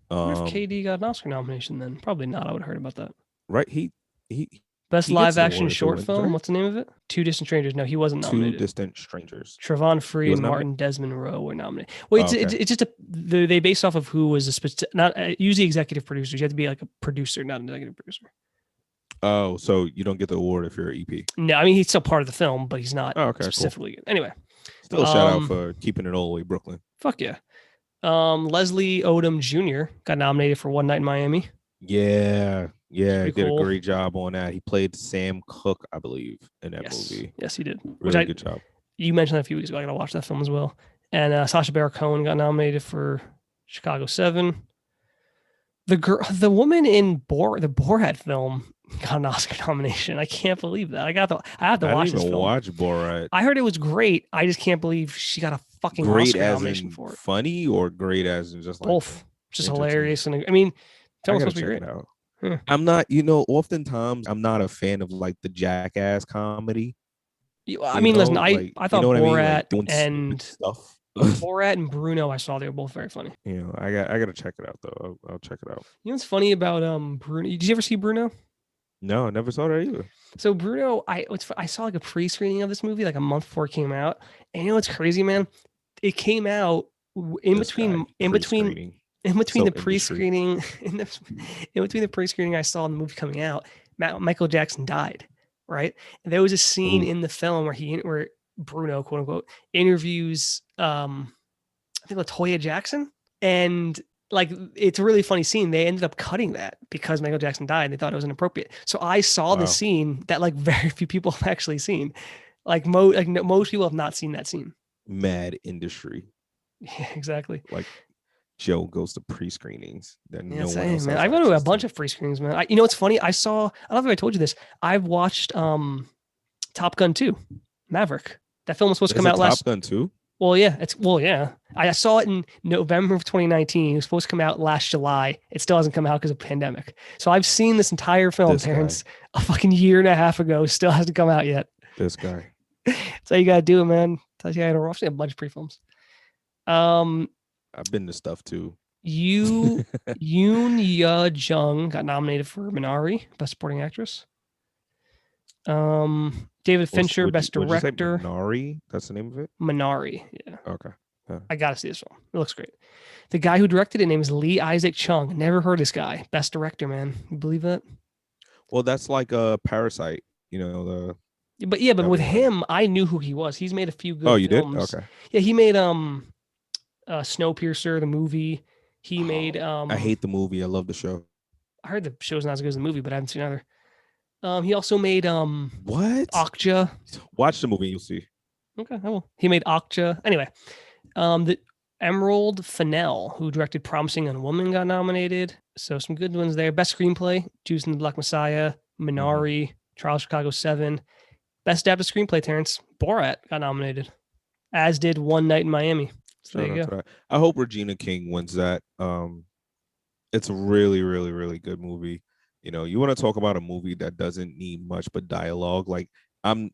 What if KD got an Oscar nomination then? Probably not. I would have heard about that. Right. He Best live action short film. Right? What's the name of it? Two Distant Strangers. No, he wasn't nominated. Two Distant Strangers. Trevon Free and Martin Desmond Rowe were nominated. Well, it's just they based off of who was not usually executive producers. You have to be like a producer, not an executive producer. Oh, so you don't get the award if you're an EP? No, I mean he's still part of the film, but he's not specifically. Cool. Anyway, still shout out for keeping it all the way Brooklyn. Fuck yeah. Leslie Odom Jr. got nominated for One Night in Miami. Yeah, he did a great job on that. He played Sam Cooke, I believe, in that movie. Yes, he did. Really good job. You mentioned that a few weeks ago. I gotta watch that film as well. And Sacha Baron Cohen got nominated for Chicago 7. The woman in the Borat film got an Oscar nomination. I can't believe that. I have to watch this film. Watch Borat. I heard it was great. I just can't believe she got a fucking Oscar nomination for it. Funny or great as in just like both? Just hilarious. And I mean, film's supposed to be great. Yeah. I'm not, oftentimes I'm not a fan of like the jackass comedy. I mean, listen, I thought Borat and stuff. Borat and Bruno, I saw they were both very funny. I gotta check it out though. I'll check it out. You know what's funny about Bruno? Did you ever see Bruno? No, I never saw that either. So Bruno, I saw like a pre-screening of this movie like a month before it came out, and you know what's crazy, man? It came out in between the pre-screening I saw in the movie coming out. Michael Jackson died, right? And there was a scene in the film where Bruno, quote unquote, interviews I think LaToya Jackson, and like it's a really funny scene. They ended up cutting that because Michael Jackson died and they thought it was inappropriate. So I saw the scene that like very few people have actually seen. Most people have not seen that scene. Mad industry. Yeah, exactly. Like Joe goes to pre-screenings. Then no one else man. I've gone to a bunch of pre-screenings, man. You know what's funny? I don't know if I told you this. I've watched Top Gun 2, Maverick. That film was supposed to come out last. Top Gun 2? Well, yeah. I saw it in November of 2019. It was supposed to come out last July. It still hasn't come out because of pandemic. So I've seen this entire film, Terrance, a fucking year and a half ago. Still hasn't come out yet. This guy. That's how you gotta do it, man. Tells you I had a rough. A bunch of pre-films. I've been to stuff too. Yoon Jung got nominated for Minari, Best Supporting Actress. David Fincher, Best Director. Minari? That's the name of it? Minari, yeah. Okay. Yeah. I gotta see this film. It looks great. The guy who directed it name is Lee Isaac Chung. Never heard this guy. Best Director, man. You believe that? Well, that's like a Parasite, But with him, I knew who he was. He's made a few good films. Oh, you did? Okay. Yeah, he made Snowpiercer, the movie. He made I hate the movie. I love the show. I heard the show's not as good as the movie, but I haven't seen either. He also made what? Okja. Watch the movie, you'll see. Okay, I will. He made Okja. Anyway, the Emerald Fennell, who directed Promising Young Woman, got nominated. So some good ones there. Best Screenplay, Judas and the Black Messiah, Minari, Trial of Chicago 7. Best Adapted Screenplay, Terrance, Borat got nominated, as did One Night in Miami. So there you go. I hope Regina King wins that. It's a really, really, really good movie. You want to talk about a movie that doesn't need much but dialogue. Like I'm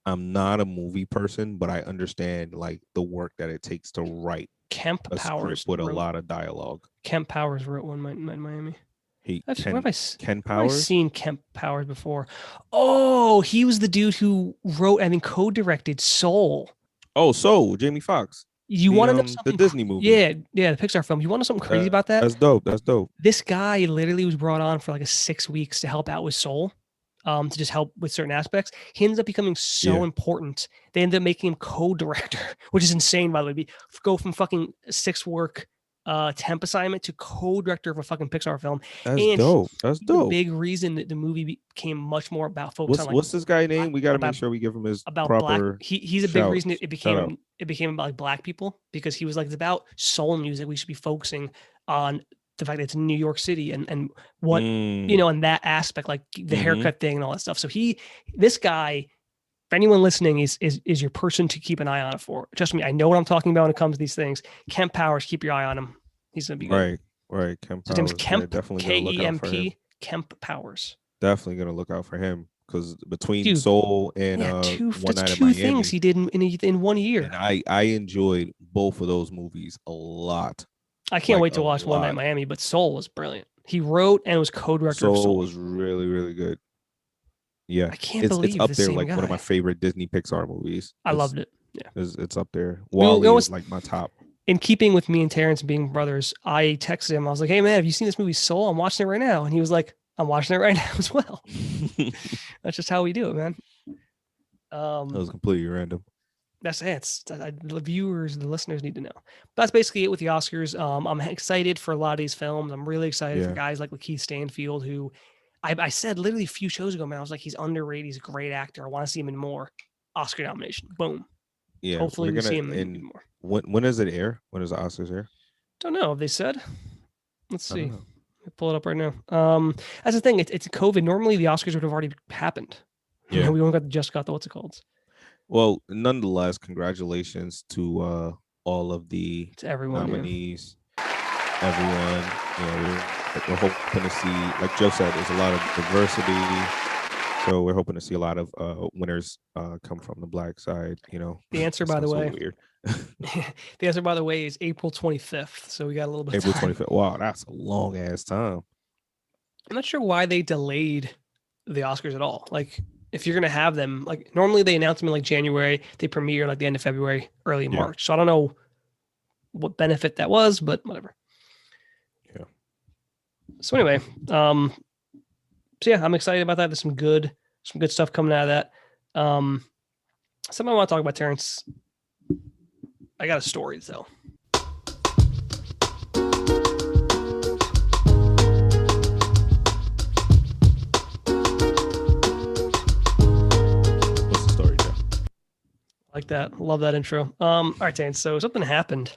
not a movie person, but I understand like the work that it takes to write Kemp a Powers script with a lot of dialogue. Kemp Powers wrote One Night in Miami. Ken Powers? I've seen Kemp Powers before. Oh, he was the dude who wrote and then co-directed Soul. Oh, so Jamie Foxx, You want to know the something? Disney movie. Yeah, the Pixar film. You want to know something crazy about that? That's dope. That's dope. This guy literally was brought on for like a 6 weeks to help out with Soul, to just help with certain aspects. He ends up becoming so important. They end up making him co-director, which is insane, by the way. Go from fucking 6 work temp assignment to co-director of a fucking Pixar film. That's And dope. That's the dope. big reason that the movie became much more about focus on like What's this guy name? We got to make sure we give him his about black. proper. He's a big reason it became about like black people, because he was like, it's about soul music. We should be focusing on the fact that it's in New York City and what and that aspect, like the haircut thing and all that stuff. So this guy, for anyone listening, is your person to keep an eye on it for. Trust me, I know what I'm talking about when it comes to these things. Kemp Powers, keep your eye on him. He's gonna be good. Right. Kemp Powers. His name's Kemp, definitely Kemp, Kemp Powers. Definitely gonna look out for him, because between Soul and One Night in Miami, things he did in 1 year. And I enjoyed both of those movies a lot. I can't wait to watch One Night in Miami, but Soul was brilliant. He wrote and was co-director of Soul. Soul was really, really good. Yeah, I can't believe it's up there like guy. One of my favorite Disney Pixar movies. I loved it. Yeah, it's up there. WALL-E is like my top. In keeping with me and Terrance being brothers, I texted him. I was like, "Hey man, have you seen this movie Soul? I'm watching it right now." And he was like, "I'm watching it right now as well." That's just how we do it, man. That was completely random. That's it. The viewers, the listeners need to know. But that's basically it with the Oscars. I'm excited for a lot of these films. I'm really excited for guys like Lakeith Stanfield, who I said literally a few shows ago, man. I was like, he's underrated. He's a great actor. I want to see him in more. Oscar nomination. Boom. Yeah. Hopefully we see him in more. When does it air? When does the Oscars air? Don't know. Have they said? Let's see. Pull it up right now. That's the thing. It's COVID. Normally the Oscars would have already happened. Yeah. We only got the what's it called? Well, nonetheless, congratulations to all of the nominees. Everyone, we're hoping to see, like Joe said, there's a lot of diversity. So we're hoping to see a lot of winners come from the black side. The answer, by the way, so weird. The answer, by the way, is April 25th. So we got a little bit. April 25th. Wow, that's a long ass time. I'm not sure why they delayed the Oscars at all. Like, if you're gonna have them, like normally they announce them in like January, they premiere like the end of February, early March. So I don't know what benefit that was, but whatever. Yeah. So anyway, so yeah, I'm excited about that. There's some good stuff coming out of that. Something I want to talk about, Terrance. I got a story though. What's the story, Joe? Like that. Love that intro. All right, Terrance. So something happened.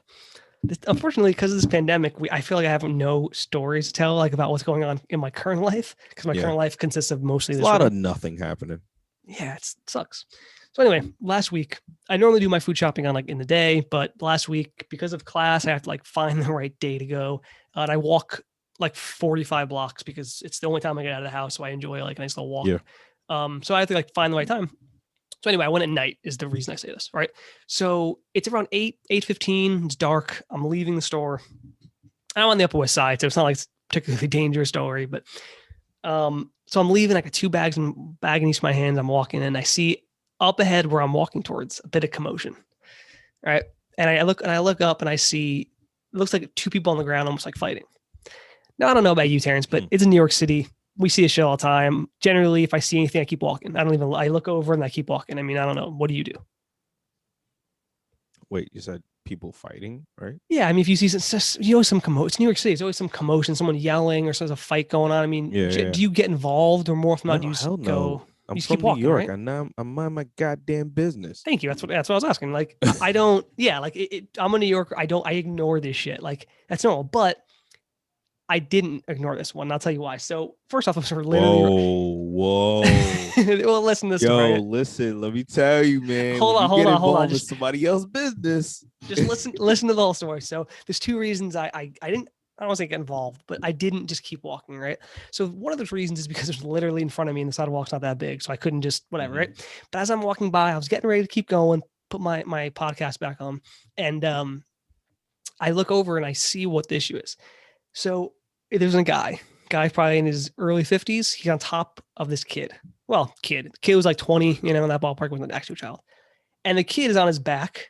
Unfortunately, because of this pandemic, I feel like I have no stories to tell, like about what's going on in my current life, because my current life consists of mostly this. A lot of nothing happening. Yeah, it sucks. So anyway, last week, I normally do my food shopping on like in the day, but last week, because of class, I have to like find the right day to go. And I walk like 45 blocks because it's the only time I get out of the house. So I enjoy like a nice little walk. Yeah. So I have to like find the right time. So anyway, I went at night is the reason I say this, right? So it's around 8:15. It's dark. I'm leaving the store. I'm on the Upper West Side, so it's not like it's a particularly dangerous story, but so I'm leaving. I got two bags and bag in each of my hands. I'm walking and I see up ahead where I'm walking towards a bit of commotion, right? And I look up and I see, it looks like two people on the ground almost like fighting. Now, I don't know about you, Terrance, but it's in New York City. We see a shit all the time. Generally, if I see anything, I keep walking. I look over and I keep walking. I mean, I don't know. What do you do? Wait, you said people fighting, right? Yeah. I mean, if you see some commotion, it's New York City. There's always some commotion, someone yelling or there's a fight going on. I mean, do you get involved or more often not? Do you just go? I'm you from keep walking, New York. right? And now I'm mind my goddamn business. Thank you. That's what I was asking. Like, I don't, like I'm a New Yorker. I ignore this shit. Like that's normal, but I didn't ignore this one. I'll tell you why. So first off, those were literally. Whoa. Well, listen to this. Listen, let me tell you, man. Hold on. Just somebody else's business. Just listen to the whole story. So there's two reasons I don't want to say get involved, but I didn't just keep walking, right? So one of those reasons is because it's literally in front of me and the sidewalk's not that big. So I couldn't just whatever, right? But as I'm walking by, I was getting ready to keep going, put my podcast back on. And I look over and I see what the issue is. So there's a guy probably in his early 50s. He's on top of this kid. Well, the kid was like 20, in that ballpark, was an actual child. and the kid is on his back,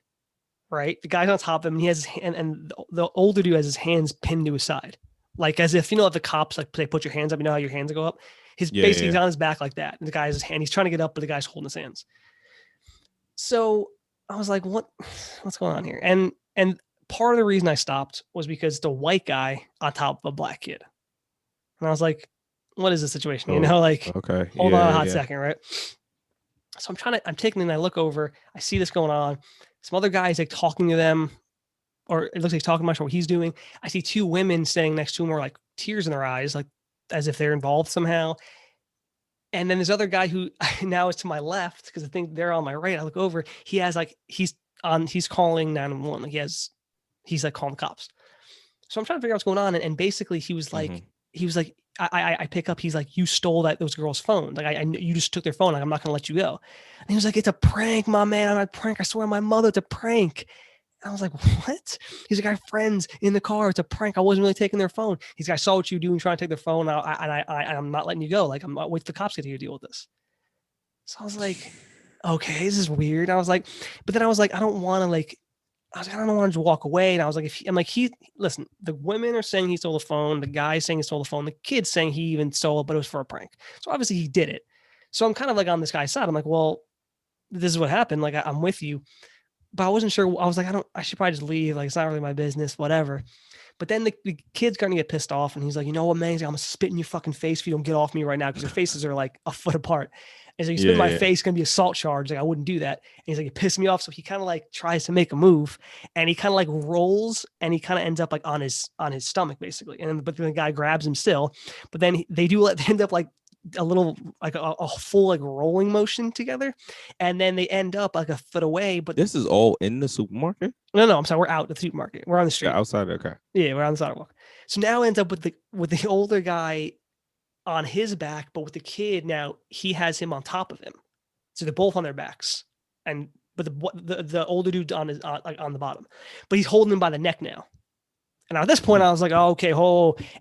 right? The guy's on top of him, and he has his hand, and the older dude has his hands pinned to his side, like as if, if the cops like they put your hands up, you know how your hands go up. Basically he's on his back like that, and the guy's his hand. He's trying to get up, but the guy's holding his hands. So I was like, what's going on here? And part of the reason I stopped was because the white guy on top of a black kid, and I was like, what is the situation? Okay, hold on a hot second, right? So I'm taking it, and I look over, I see this going on. Some other guys like talking to them, or it looks like he's talking much about what he's doing. I see two women standing next to him with like tears in their eyes, like as if they're involved somehow. And then this other guy who now is to my left, because I think they're on my right. I look over, he has like, he's calling 911. Like he's like calling the cops. So I'm trying to figure out what's going on. And basically he was like, I pick up, he's like, you stole those girls' phones. Like I you just took their phone. Like, I'm not going to let you go. And he was like, it's a prank, my man. I'm not a prank. I swear on my mother, it's a prank. And I was like, what? He's like, I have friends in the car. It's a prank. I wasn't really taking their phone. He's like, I saw what you were doing, trying to take their phone. I'm not letting you go. Like, I'm not waiting for the cops to get here to deal with this. So I was like, okay, this is weird. I was like, but then I was like, I don't want to I don't want to walk away. And I was like, listen, the women are saying he stole the phone. The guy's saying he stole the phone. The kid's saying he even stole it, but it was for a prank. So obviously he did it. So I'm kind of like on this guy's side. I'm like, well, this is what happened. Like, I'm with you. But I wasn't sure. I was like, I should probably just leave. Like, it's not really my business, whatever. But then the kid's going to get pissed off. And he's like, you know what, man? He's like, I'm going to spit in your fucking face if you don't get off me right now. Because their faces are like a foot apart. And so you spit in my face, it's going to be assault charge. Like, I wouldn't do that. And he's like, it pissed me off. So he kind of like tries to make a move. And he kind of like rolls. And he kind of ends up like on his stomach, basically. And then, but the guy grabs him still. But then they end up like a little like a full like rolling motion together, and then they end up like a foot away. But this is all in the supermarket? No, I'm sorry, we're out at the supermarket. We're on the street. Yeah, outside. Okay. Yeah, we're on the sidewalk. So now ends up with the older guy on his back, but with the kid now he has him on top of him. So they're both on their backs, but the older dude on the bottom, but he's holding him by the neck now. And at this point, I was like, oh, okay,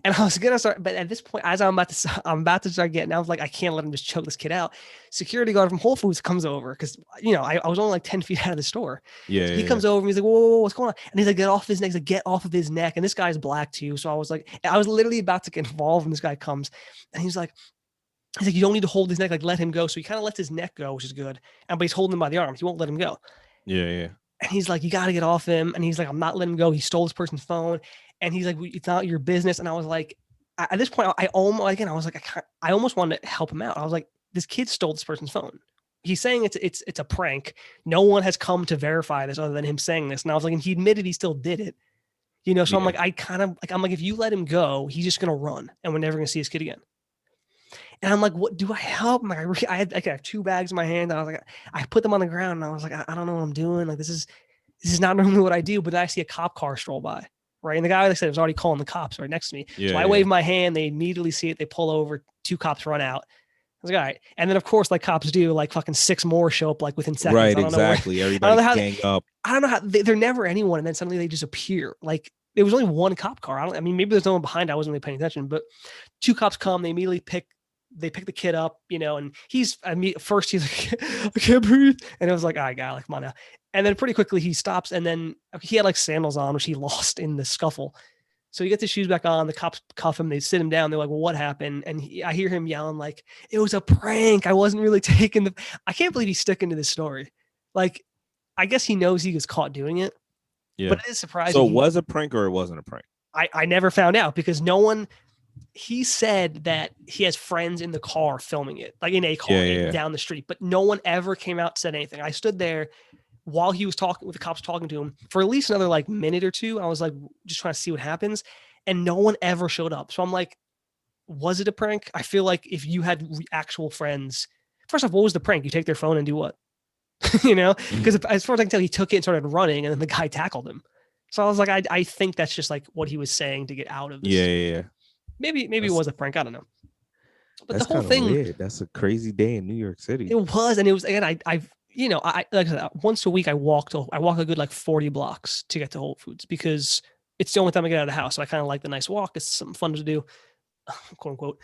and I was gonna start, but at this point, as I'm about to start getting, I was like, I can't let him just choke this kid out. Security guard from Whole Foods comes over because I was only like 10 feet out of the store. Yeah. So he comes over and he's like, whoa, what's going on? And he's like, get off his neck. He's like, get off of his neck. And this guy's black too. So I was literally about to get involved when this guy comes, and he's like, you don't need to hold his neck. Like, let him go. So he kind of lets his neck go, which is good. But he's holding him by the arm. He won't let him go. Yeah. And he's like, you got to get off him. And he's like, I'm not letting him go. He stole this person's phone. And he's like, it's not your business. And I was like, at this point, I almost wanted to help him out. I was like, this kid stole this person's phone. He's saying it's a prank. No one has come to verify this other than him saying this. And I was like, and he admitted he still did it. So I'm like, I'm like, if you let him go, he's just going to run and we're never going to see his kid again. And I'm like, what do I help? I'm like, I have 2 bags in my hand. And I was like, I put them on the ground and I was like, I don't know what I'm doing. Like, this is not normally what I do, but then I see a cop car stroll by. Right. And the guy, like I said, was already calling the cops right next to me. So I wave my hand. They immediately see it. They pull over. 2 cops run out. I was like, all right. And then, of course, like cops do, like fucking 6 more show up like within seconds. Right. Exactly. Everybody gang up. I don't know how they're never anyone. And then suddenly they just appear. Like, there was only 1 cop car. I mean, maybe there's no one behind. I wasn't really paying attention, but 2 cops come. They immediately pick the kid up, and first he's like, I can't breathe. And it was like, all right, guy, like, come on now. And then pretty quickly he stops, and then he had like sandals on, which he lost in the scuffle. So he gets his shoes back on. The cops cuff him. They sit him down. They're like, well, what happened? And I hear him yelling like, it was a prank. I wasn't really taking I can't believe he's sticking to this story. Like, I guess he knows he was caught doing it. Yeah. But it is surprising. So it was a prank or it wasn't a prank? I never found out because he said that he has friends in the car filming it, like in a car down the street, but no one ever came out and said anything. I stood there while he was talking with the cops, talking to him for at least another like minute or 2. I was like, just trying to see what happens. And no one ever showed up. So I'm like, was it a prank? I feel like if you had actual friends, first off, what was the prank? You take their phone and do what? Because as far as I can tell, he took it and started running and then the guy tackled him. So I was like, I think that's just like what he was saying to get out of this. Yeah. Maybe it was a prank. I don't know. But the whole thing, weird. That's a crazy day in New York City. It was, and it was again. I like I said, once a week I walk a good like 40 blocks to get to Whole Foods because it's the only time I get out of the house. So I kind of like the nice walk. It's something fun to do, quote unquote.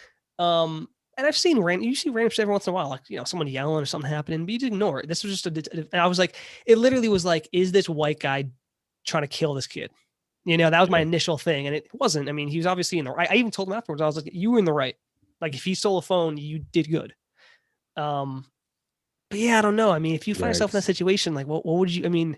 And I've seen you see random shit every once in a while, like, you know, someone yelling or something happening, but you just ignore it. This was just and I was like, it literally was like, is this white guy trying to kill this kid? You know, that was my initial thing. And it wasn't. I mean, he was obviously in the right. I even told him afterwards, I was like, you were in the right. Like, if he stole a phone, you did good. But yeah, I don't know. I mean, if you find yourself in that situation, like, what would you, I mean,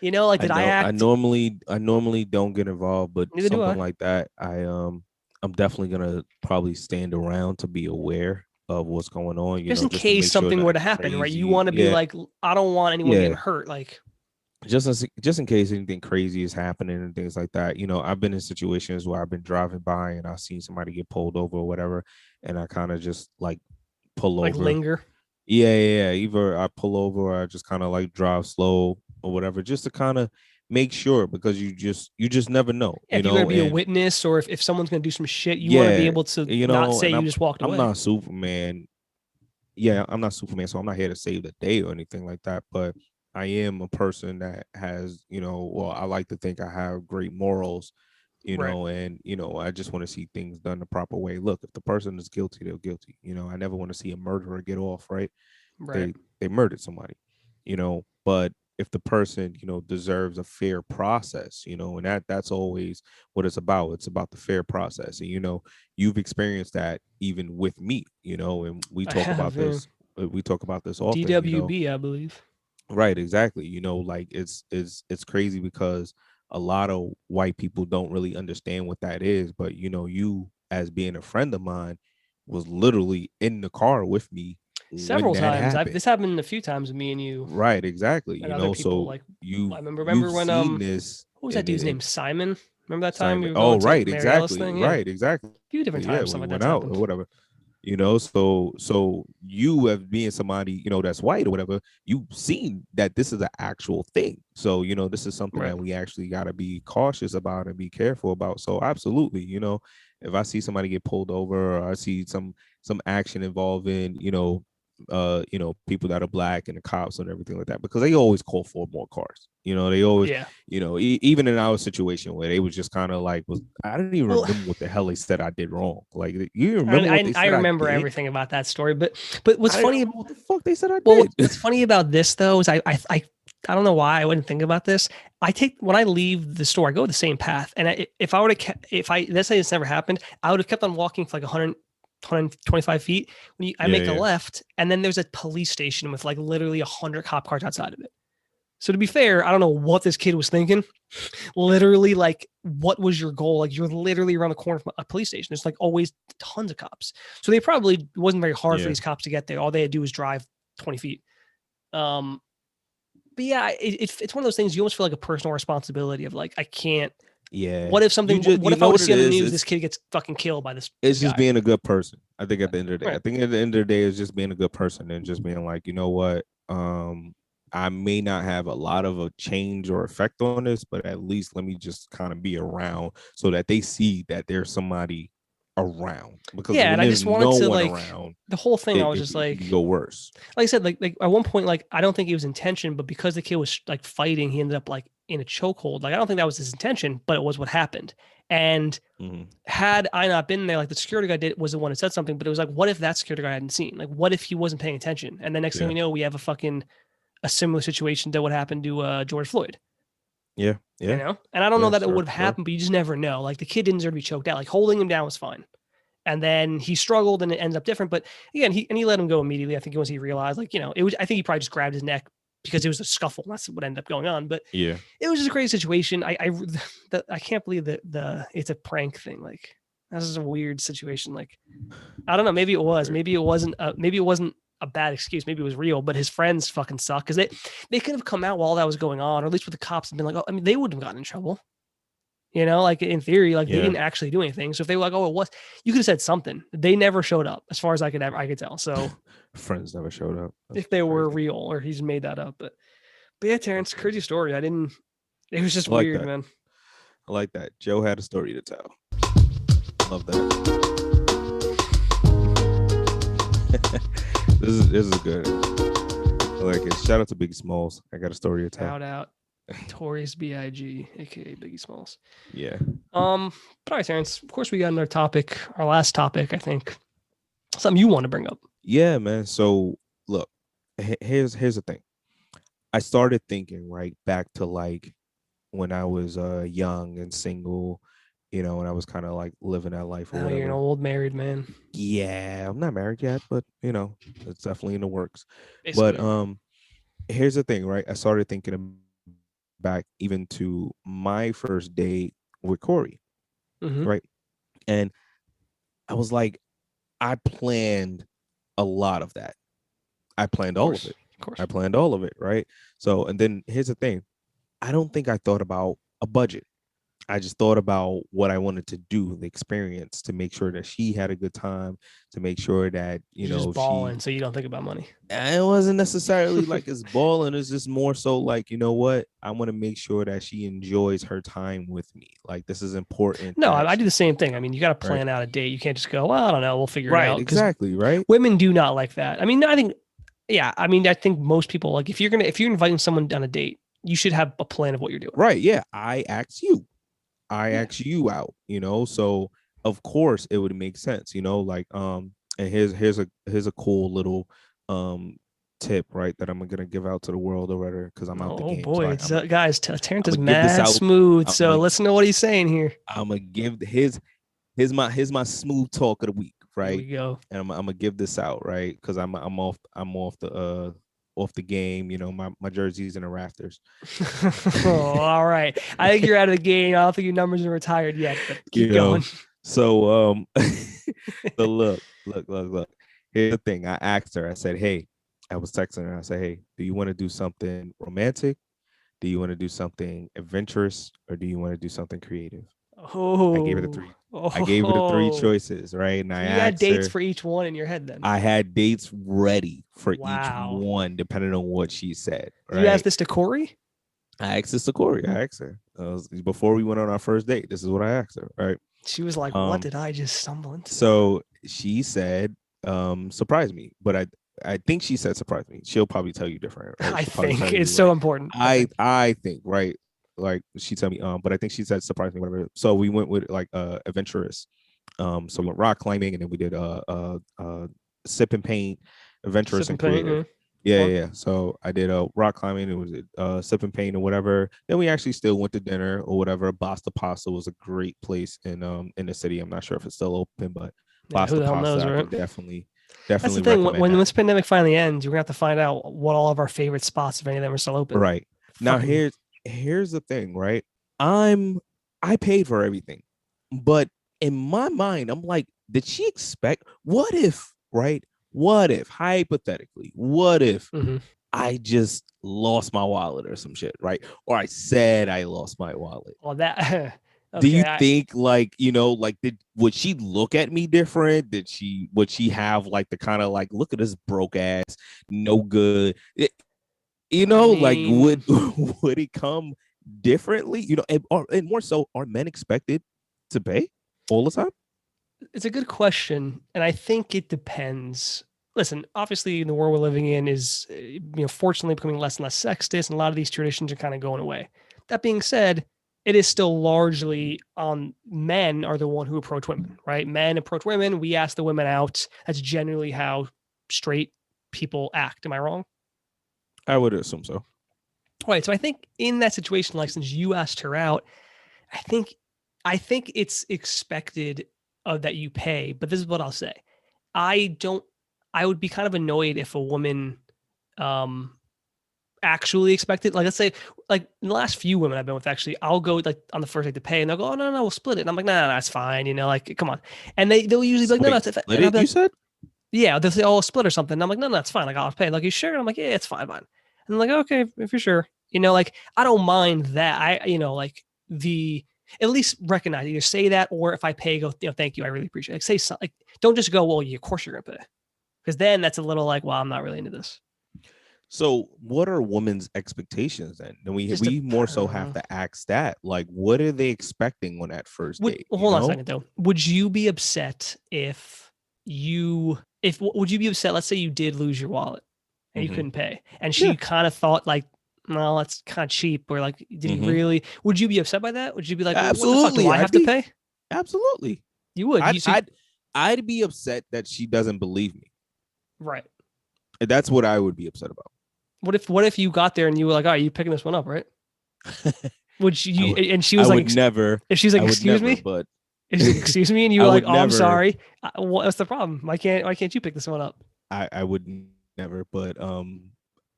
you know, like, did I act? I normally don't get involved, but Neither do I. something like that, I'm definitely gonna probably stand around to be aware of what's going on, Just in just to case make sure something were that to happen, right? You crazy, want to be like, I don't want anyone getting hurt. Like, just in case anything crazy is happening and things like that. I've been in situations where I've been driving by and I've seen somebody get pulled over or whatever, and I kind of just like pull like over. linger. Yeah. Either I pull over or I just kind of like drive slow or whatever, just to kind of make sure, because you just never know. Yeah, if you're gonna be a witness, or if someone's gonna do some shit, you want to be able to not say and you just walked away. I'm not Superman. Yeah, I'm not Superman, so I'm not here to save the day or anything like that. But I am a person that has, well, I like to think I have great morals, Right. and I just want to see things done the proper way. Look, if the person is guilty, they're guilty. I never want to see a murderer get off, right? Right. They murdered somebody, but if the person, deserves a fair process, and that's always what it's about. It's about the fair process. And you've experienced that even with me, and we talk about this often, DWB, I believe. Right, exactly. Like it's crazy because a lot of white people don't really understand what that is. But you, as being a friend of mine, was literally in the car with me several when that times. happened. This happened a few times with me and you. Right, exactly. And other people. So Like, you I remember you've when seen this. what was that dude's name? Simon. Remember that time we Simon. were Oh, going to right, Mariella's exactly. thing? Yeah, Right, exactly. a few different Yeah, times when we something like went that's out happened. or whatever. So you, as being somebody, that's white or whatever, you've seen that this is an actual thing. So this is something Right. that we actually got to be cautious about and be careful about. So absolutely, if I see somebody get pulled over, or I see some action involving people that are black and the cops and everything like that, because they always call for more cars. They always, even in our situation where they was just kind of like, I didn't even remember what the hell they said I did wrong. Like, you remember what they said? I remember everything about that story, but what's funny? What the fuck they said I did? Well, what's funny about this though is I don't know why I wouldn't think about this. When I leave the store, I go the same path, and if I would have, let's say this never happened, I would have kept on walking for like 125 feet. When I make a left, and then there's a police station with like literally 100 cop cars outside of it. So to be fair, I don't know what this kid was thinking. Literally, like, what was your goal? Like, you're literally around the corner from a police station. There's like always tons of cops. So it wasn't very hard for these cops to get there. All they had to do was drive 20 feet. But yeah, it's one of those things you almost feel like a personal responsibility of like, I can't. Yeah. What if something? What if I would see on the news this kid gets fucking killed by this? It's just being a good person. I think at the end of the day, I think at the end of the day, it's just being a good person and just being like, you know what, I may not have a lot of a change or effect on this, but at least let me just kind of be around so that they see that there's somebody around. Because and I just wanted to like around, the whole thing. I was just like, go worse. Like I said, like at one point, like I don't think it was intention, but because the kid was like fighting, he ended up like in a chokehold. Like I don't think that was his intention, but it was what happened. And had I not been there, like the security guy was the one who said something, but it was like, what if that security guy hadn't seen? Like, what if he wasn't paying attention? And the next thing we know, we have a similar situation to what happened to George Floyd. Yeah. And I don't know that it would have happened, but you just never know. Like the kid didn't deserve to be choked out. Like holding him down was fine. And then he struggled and it ends up different. But again, he let him go immediately. I think once he realized, like, I think he probably just grabbed his neck because it was a scuffle. That's what ended up going on. But it was just a crazy situation. I can't believe that it's a prank thing. Like that's just a weird situation. Like, I don't know. Maybe it was. Maybe it wasn't. Maybe it wasn't a bad excuse. Maybe it was real. But his friends fucking suck because they could have come out while that was going on, or at least with the cops and been like, oh, I mean, they wouldn't have gotten in trouble. Like in theory, like they didn't actually do anything. So if they were like, oh, it was, you could have said something. They never showed up as far as I could tell. So friends never showed up. That's if they were real or he's made that up. But yeah, Terrance, crazy story. It was just weird, man. I like that. Joe had a story to tell. Love that. This is good. I like it. Shout out to Biggie Smalls. I got a story to tell. Shout out. Notorious B.I.G., aka Biggie Smalls. Yeah. But all right, Terrance. Of course, we got another topic. Our last topic, I think. Something you want to bring up. Yeah, man. So look, here's the thing. I started thinking right back to like when I was young and single, and I was kind of like living that life or Now you're an whatever. old married man. Yeah, I'm not married yet, but it's definitely in the works. Basically, But right. here's the thing, right? I started thinking back even to my first date with Corey, Mm-hmm. right? And I was like, I planned a lot of that. I planned Of all of course. it. Of course. I planned all of it, right? So, and then here's the thing. I don't think I thought about a budget. I just thought about what I wanted to do, the experience, to make sure that she had a good time, to make sure that, You're just she, balling, so you don't think about money. it wasn't necessarily like it's balling. It's just more so like, you know what? I want to make sure that she enjoys her time with me. Like, this is important No, that I do she, the same thing. I mean, you got to right? plan out a date. You can't just go, well, I don't know, we'll figure it Right. out. Because Exactly. Right. women do not like that. I mean, yeah, I mean, I think most people, like, if you're inviting someone on a date, you should have a plan of what you're doing. Right. Yeah. I Yeah. asked you out, so of course it would make sense, like and here's a cool little tip, right, that I'm gonna give out to the world or whatever, because I'm out the Oh game. So boy, guys, Terrance I'm is gonna give this mad out. smooth. I'm So gonna listen to what he's saying here. I'm gonna give here's my smooth talk of the week, Here we right? go. And I'm gonna give this out, right? Because I'm off the game, my jersey's in the rafters. Oh, all right. I think you're out of the game. I don't think your numbers are retired yet, but you keep know going. so so look, here's the thing. I asked her, I said, hey, I was texting her, I said, hey, do you want to do something romantic, do you want to do something adventurous, or do you want to do something creative? i gave her the Oh, three I gave her the three oh. choices, right? And So I you had asked dates her, for each one in your head then. I had dates ready for each Wow. one depending on what she said, Did you ask right? this to Corey? I asked this to Corey. I asked her before we went on our first date. This is what I asked her, right? She was like, "What um did I just stumble into?" So she said, surprise me. But I think she said surprise me. She'll probably tell you different, right? I She'll probably think tell it's you so like important. I I think. I think, right? Like she told me, but I think she said surprise me, whatever. So we went with like adventurous. So we went rock climbing, and then we did sip and paint, adventurous Sipping and paint, creative. yeah. Yeah, Fun. yeah, yeah. So I did rock climbing. It was sip and paint or whatever. Then we actually still went to dinner or whatever. Basta Pasta was a great place in the city. I'm not sure if it's still open, but Yeah, who Basta the hell Pasta, knows, I right? can definitely That's the definitely thing. recommend When that. this pandemic finally ends, you're gonna have to find out what all of our favorite spots, if any of them are still open. Right. Now Fucking here's the thing, right? I paid for everything. But in my mind, I'm like, did she expect, what if, right? What if, hypothetically, what if mhm. I just lost my wallet or some shit, right? Or I said I lost my wallet. Well, that Do okay. you think like, like would she look at me different? Would she have like the kind of like, look at this broke ass, no good? I Like mean, would it come differently? And more so, are men expected to pay all the time? it's a good question, and I think it depends. Listen, obviously, the world we're living in is, fortunately becoming less and less sexist, and a lot of these traditions are kind of going away. That being said, it is still largely on men are the one who approach women, right? Men approach women. We ask the women out. That's generally how straight people act. Am I wrong? I would assume so. Right. So I think in that situation, like since you asked her out, I think I think it's expected that you pay, but this is what I'll say. I don't I would be kind of annoyed if a woman um actually expected, like, let's say, like in the last few women I've been with, actually I'll go like on the first date to pay, and they'll go, oh, no, no, we'll split it, and I'm like, no, no, no, it's fine, like, come on. And they'll usually be like, no, no, Wait, it's, split and I'll it, be you like, said? yeah, they'll say, oh, we'll split or something, and I'm like, no, no, it's fine, like, I'll pay. Like, you sure? And I'm like, yeah, it's fine, fine. And I'm like, okay, if you're sure, like, I don't mind that. Like, the at least recognize, either say that, or if I pay, go, thank you, I really appreciate it. Like, say something, like, don't just go, well, yeah, of course you're gonna pay, because then that's a little like, well, I'm not really into this. So what are women's expectations then? And Just we more I so don't have know. to ask that. Like, what are they expecting on that first date? Hold on a second though. Would you be upset if would you be upset? Let's say you did lose your wallet and you Mm-hmm. couldn't pay, and Yeah. she kind of thought like, well, that's kind of cheap, or like, did he Mm-hmm. really? Would you be upset by that? Would you be like, well, what the fuck? Do Absolutely. I have to pay? Absolutely. You would. I'd, You see? I'd, I'd be upset that she doesn't believe me. Right. That's what I would be upset about. What if you got there and you were like, "All right, you picking this one up, right?" Would you? And she I was like, would never. If she's like, I would "Excuse never, me," but excuse me, and you I were like, would "Oh, I'm never. sorry. What's the problem? Why can't you pick this one up?" I would never, but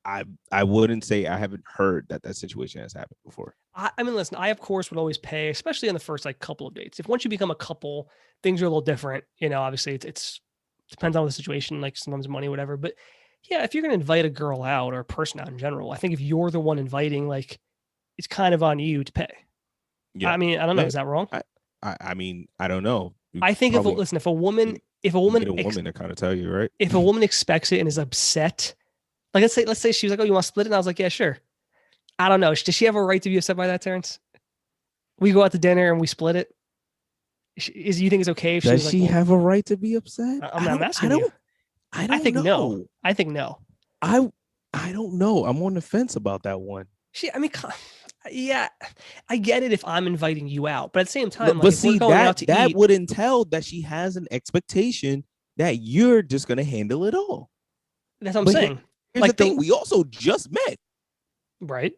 I wouldn't say I haven't heard that situation has happened before. I mean, listen, I of course would always pay, especially on the first like couple of dates. If once you become a couple, things are a little different. You know, obviously it's depends on the situation, like sometimes money, whatever. But yeah, if you're gonna invite a girl out or a person out in general, I think if you're the one inviting, like it's kind of on you to pay. Yeah. I mean, I don't know, is that wrong? I mean, I don't know. I think if a woman need a woman to kind of tell you, right? if a woman expects it and is upset, like let's say she was like, "Oh, you want to split it?" And I was like, "Yeah, sure." I don't know. Does she have a right to be upset by that, Terrance? We go out to dinner and we split it. You think it's okay if does she have a right to be upset? I'm asking you. I think know. No. I think no. I don't know. I'm on the fence about that one. I mean, yeah, I get it if I'm inviting you out, but at the same time, but see, that would entail that she has an expectation that you're just gonna handle it all. That's what I'm saying. Here's the thing: we also just met, right?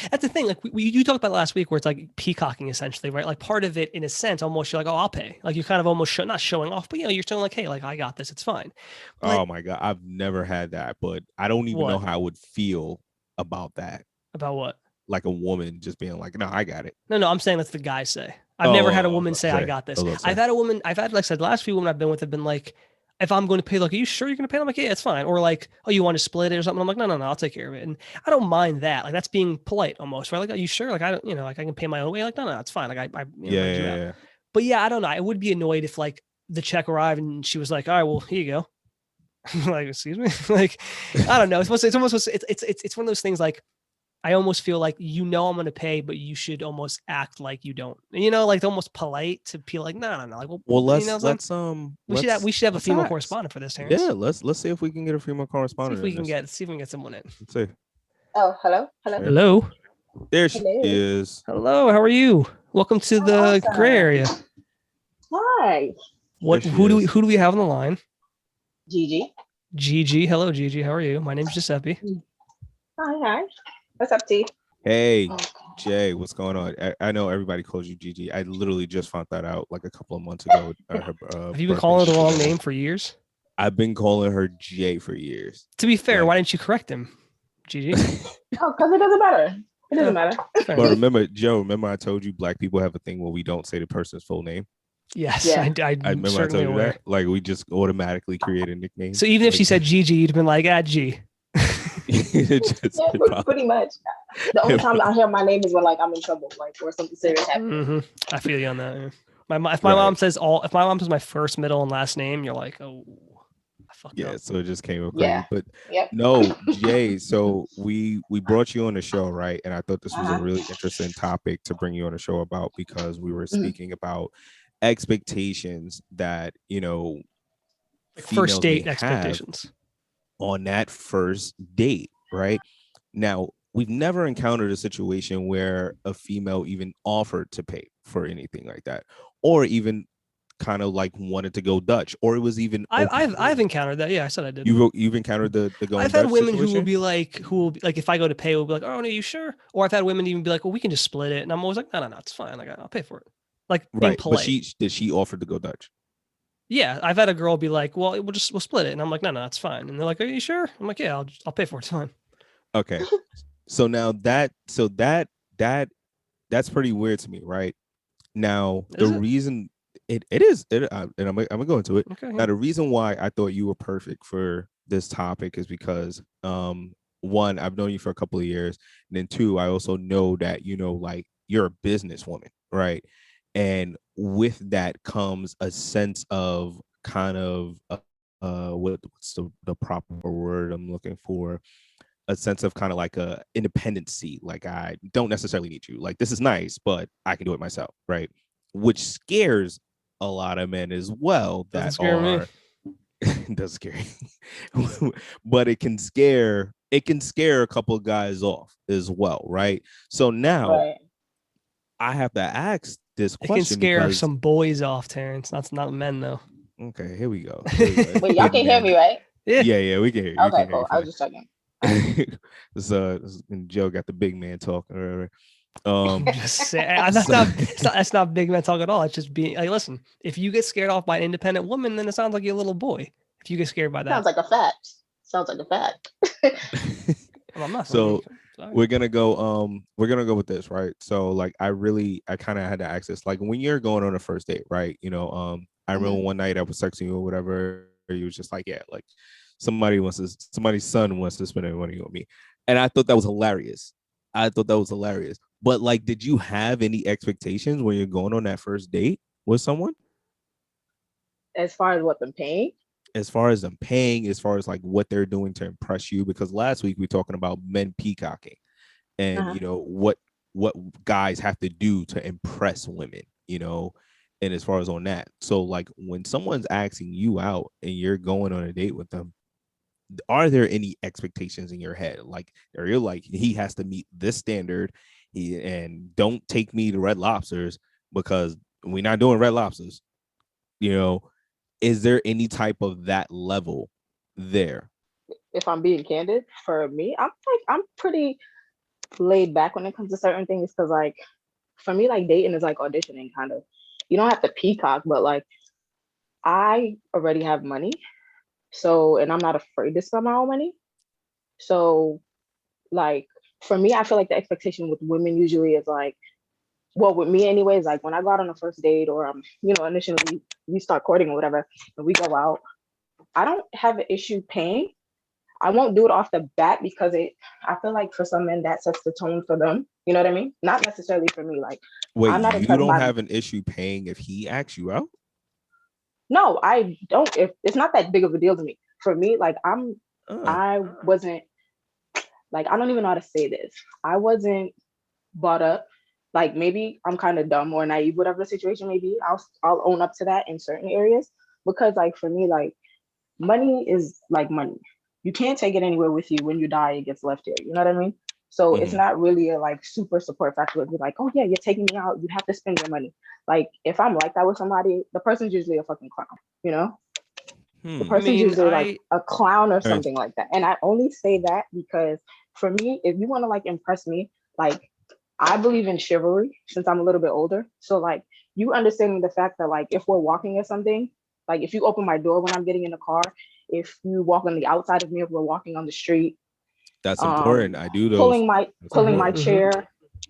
That's the thing. Like you talked about last week, where it's like peacocking essentially, right? Like part of it, in a sense, almost you're like, "Oh, I'll pay." Like you're kind of almost not showing off, but you're still like, "Hey, like I got this. It's fine." But, oh my god, I've never had that, but I don't even know how I would feel about that. About what? Like a woman just being like, "No, I got it." No, I'm saying that's the guys say. I've never had a woman say, "I got this." I've had like I said, the last few women I've been with have been like, if I'm going to pay, like, are you sure you're going to pay? I'm like, yeah, it's fine. Or like, oh, you want to split it or something? I'm like, no, I'll take care of it. And I don't mind that. Like, that's being polite almost, right? Like, are you sure? Like, I don't, like I can pay my own way. Like, no, it's fine. Like, yeah. But yeah, I don't know. I would be annoyed if like the check arrived and she was like, all right, well, here you go. Like, excuse me. Like, I don't know. It's one of those things like, I almost feel like I'm going to pay, but you should almost act like you don't. Like almost polite to be like, no. Like, well, we should have a female correspondent for this, Terrance. Yeah, let's see if we can get a female correspondent. See if we can get someone in. Let's see. Oh, hello. There she is. Hello, how are you? Welcome to the gray area. Hi. Who do we have on the line? Gigi. Hello, Gigi. How are you? My name's Giuseppe. Hi. What's up, T? Hey, Jay, what's going on? I know everybody calls you Gigi. I literally just found that out like a couple of months ago. Have you been calling her the wrong name for years? I've been calling her Jay for years. To be fair, why didn't you correct him, Gigi? Because it doesn't matter. It doesn't matter. But remember, Joe, I told you black people have a thing where we don't say the person's full name? Yes, yeah. I remember I told you that. Like, we just automatically create a nickname. So even if she said Gigi, you'd have been like, G. Pretty much. The only time I hear my name is when like I'm in trouble, like or something serious happens. Mm-hmm. I feel you on that. Yeah. If my mom says my first, middle, and last name, you're like, oh, I fucked up. So it just came up. Yeah. But no, Jay. So we brought you on the show, right? And I thought this was a really interesting topic to bring you on the show about, because we were speaking about expectations that first date expectations on that first date, right? Now, we've never encountered a situation where a female even offered to pay for anything like that, or even kind of like wanted to go Dutch, or it was even. I've encountered that. Yeah, I said I did. You've encountered the going. I've had Dutch women situation? who will be like, if I go to pay, will be like, oh no, you sure? Or I've had women even be like, well, we can just split it, and I'm always like, no, it's fine. Like, I'll pay for it. Like, being polite. But did she offer to go Dutch? Yeah, I've had a girl be like, well, we'll split it, and I'm like, no, it's fine. And they're like, are you sure? I'm like, yeah, I'll pay for it. It's fine. Okay. So now that's pretty weird to me, right? Now reason it is, and I'm gonna go into it. Okay, now the reason why I thought you were perfect for this topic is because one, I've known you for a couple of years, and then two, I also know that like you're a businesswoman, right? And with that comes a sense of kind of what's the proper word I'm looking for? A sense of kind of like a independency. Like, I don't necessarily need you. Like, this is nice, but I can do it myself, right? Which scares a lot of men as well. That scare me. It does scare me. But it can scare a couple of guys off as well, right? So now I have to ask this question. It can scare some boys off, Terrance. That's not men though. Okay, here we go. Wait, y'all can hear me, right? Yeah, we can hear you. Okay, cool. I was just checking. Joe got the big man talking. Just say that's not big man talk at all. It's just being like, listen, if you get scared off by an independent woman, then it sounds like you're a little boy. If you get scared by that, sounds like a fact. Well, I'm not. So we're gonna go with this, right? So like I kind of had to ask this, like when you're going on a first date, right? I remember one night I was texting you or whatever, you was just like, yeah, like somebody's son wants to spend money on me, and I thought that was hilarious. But like, did you have any expectations when you're going on that first date with someone? As far as what them paying? As far as them paying, as far as like what they're doing to impress you, because last week we were talking about men peacocking and what guys have to do to impress women, and as far as on that. So like when someone's asking you out and you're going on a date with them, are there any expectations in your head? Like, are you like, he has to meet this standard and don't take me to Red Lobsters because we're not doing Red Lobsters, Is there any type of that level there? If I'm being candid, for me, I'm pretty laid back when it comes to certain things because like for me, like dating is like auditioning kind of. You don't have to peacock, but like I already have money. So and I'm not afraid to spend my own money. So like for me, I feel like the expectation with women usually is like, well, with me anyways, like when I go out on a first date or initially we start courting or whatever, and we go out, I don't have an issue paying. I won't do it off the bat because I feel like for some men that sets the tone for them. You know what I mean? Not necessarily for me. Like, wait, I'm not you don't have an issue paying if he asks you out? No, I don't. If it's not that big of a deal to me. For me, like I wasn't like I don't even know how to say this. I wasn't brought up. Like maybe I'm kind of dumb or naive, whatever the situation may be. I'll own up to that in certain areas because like for me, like money is like money. You can't take it anywhere with you. When you die, it gets left here. You know what I mean? So it's not really a like super support factor. It's like, oh yeah, you're taking me out. You have to spend your money. Like if I'm like that with somebody, the person's usually a fucking clown. The person's usually like a clown or something like that. And I only say that because for me, if you want to like impress me, like I believe in chivalry since I'm a little bit older. So like you understanding the fact that like if we're walking or something, like if you open my door when I'm getting in the car, if you walk on the outside of me, if we're walking on the street, that's important. I do those. Pulling my chair,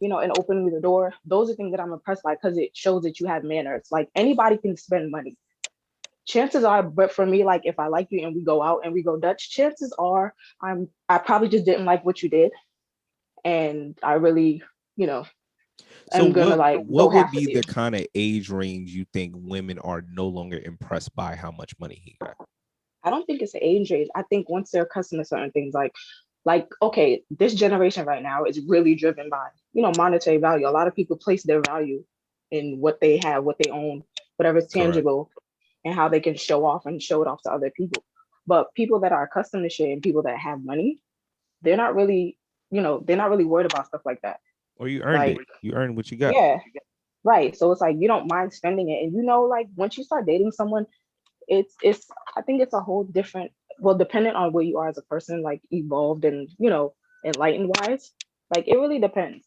and opening the door. Those are things that I'm impressed by because it shows that you have manners. Like anybody can spend money. Chances are, but for me, like if I like you and we go out and we go Dutch, chances are I probably just didn't like what you did, and I really, So I'm gonna what would be the kind of age range you think women are no longer impressed by how much money he got? I don't think it's an age range. I think once they're accustomed to certain things, like okay, this generation right now is really driven by monetary value. A lot of people place their value in what they have, what they own, whatever's tangible. Correct. And how they can show off and show it off to other people. But people that are accustomed to shit and people that have money, they're not really worried about stuff like that. Or you earned it. You earned what you got. Yeah. Right. So it's like you don't mind spending it. And like once you start dating someone, it's I think it's a whole different, well, dependent on where you are as a person, like evolved and enlightened wise. Like it really depends.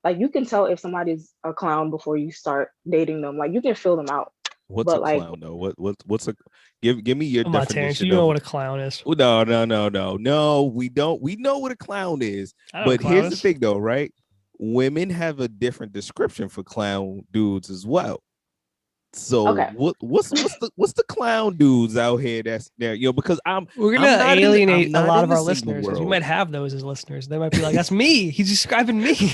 Like you can tell if somebody's a clown before you start dating them. Like you can feel them out. What's a clown though? What's a give me your definition? Terrance, you know what a clown is. No, we don't. We know what a clown is. But here's the thing though, right? Women have a different description for clown dudes as well. So what's the clown dudes out here that's there? Because we're gonna alienate a lot of our listeners. We might have those as listeners. They might be like, "That's me. He's describing me."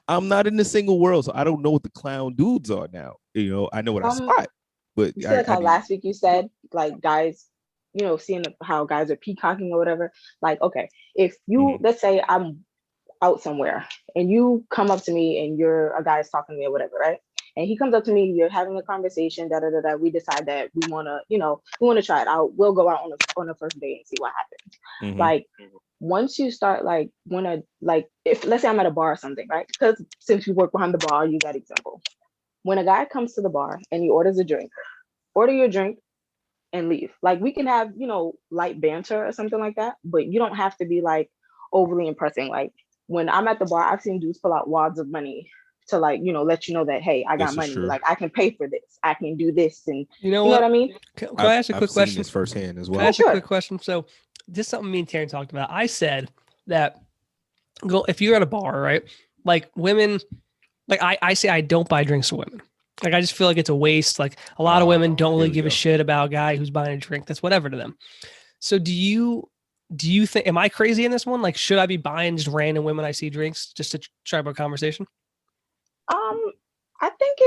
I'm not in the single world, so I don't know what the clown dudes are now. I know what I spot, but you see like how last week you said like guys, seeing how guys are peacocking or whatever. Like, okay, if you let's say I'm out somewhere and you come up to me and you're a guy's talking to me or whatever, right? And he comes up to me, you're having a conversation, we decide that we want to try it out. We'll go out on a first date and see what happens. Like once you start if let's say I'm at a bar or something, right? Because since you work behind the bar, I'll use that example. When a guy comes to the bar and he orders a drink, order your drink, and leave. Like we can have, light banter or something like that, but you don't have to be like overly impressing. Like when I'm at the bar, I've seen dudes pull out wads of money to like, let you know that, hey, I got money. Like I can pay for this. I can do this. And you know what I mean? Can I ask a quick question? Seen this firsthand as well. Can I ask a quick question? So this is something me and Terrance talked about. I said that if you're at a bar, right? Like women, like I say I don't buy drinks for women. Like I just feel like it's a waste. Like a lot of women don't really give a shit about a guy who's buying a drink. That's whatever to them. So do you think, am I crazy in this one? Like, should I be buying just random women I see drinks just to try about conversation? I think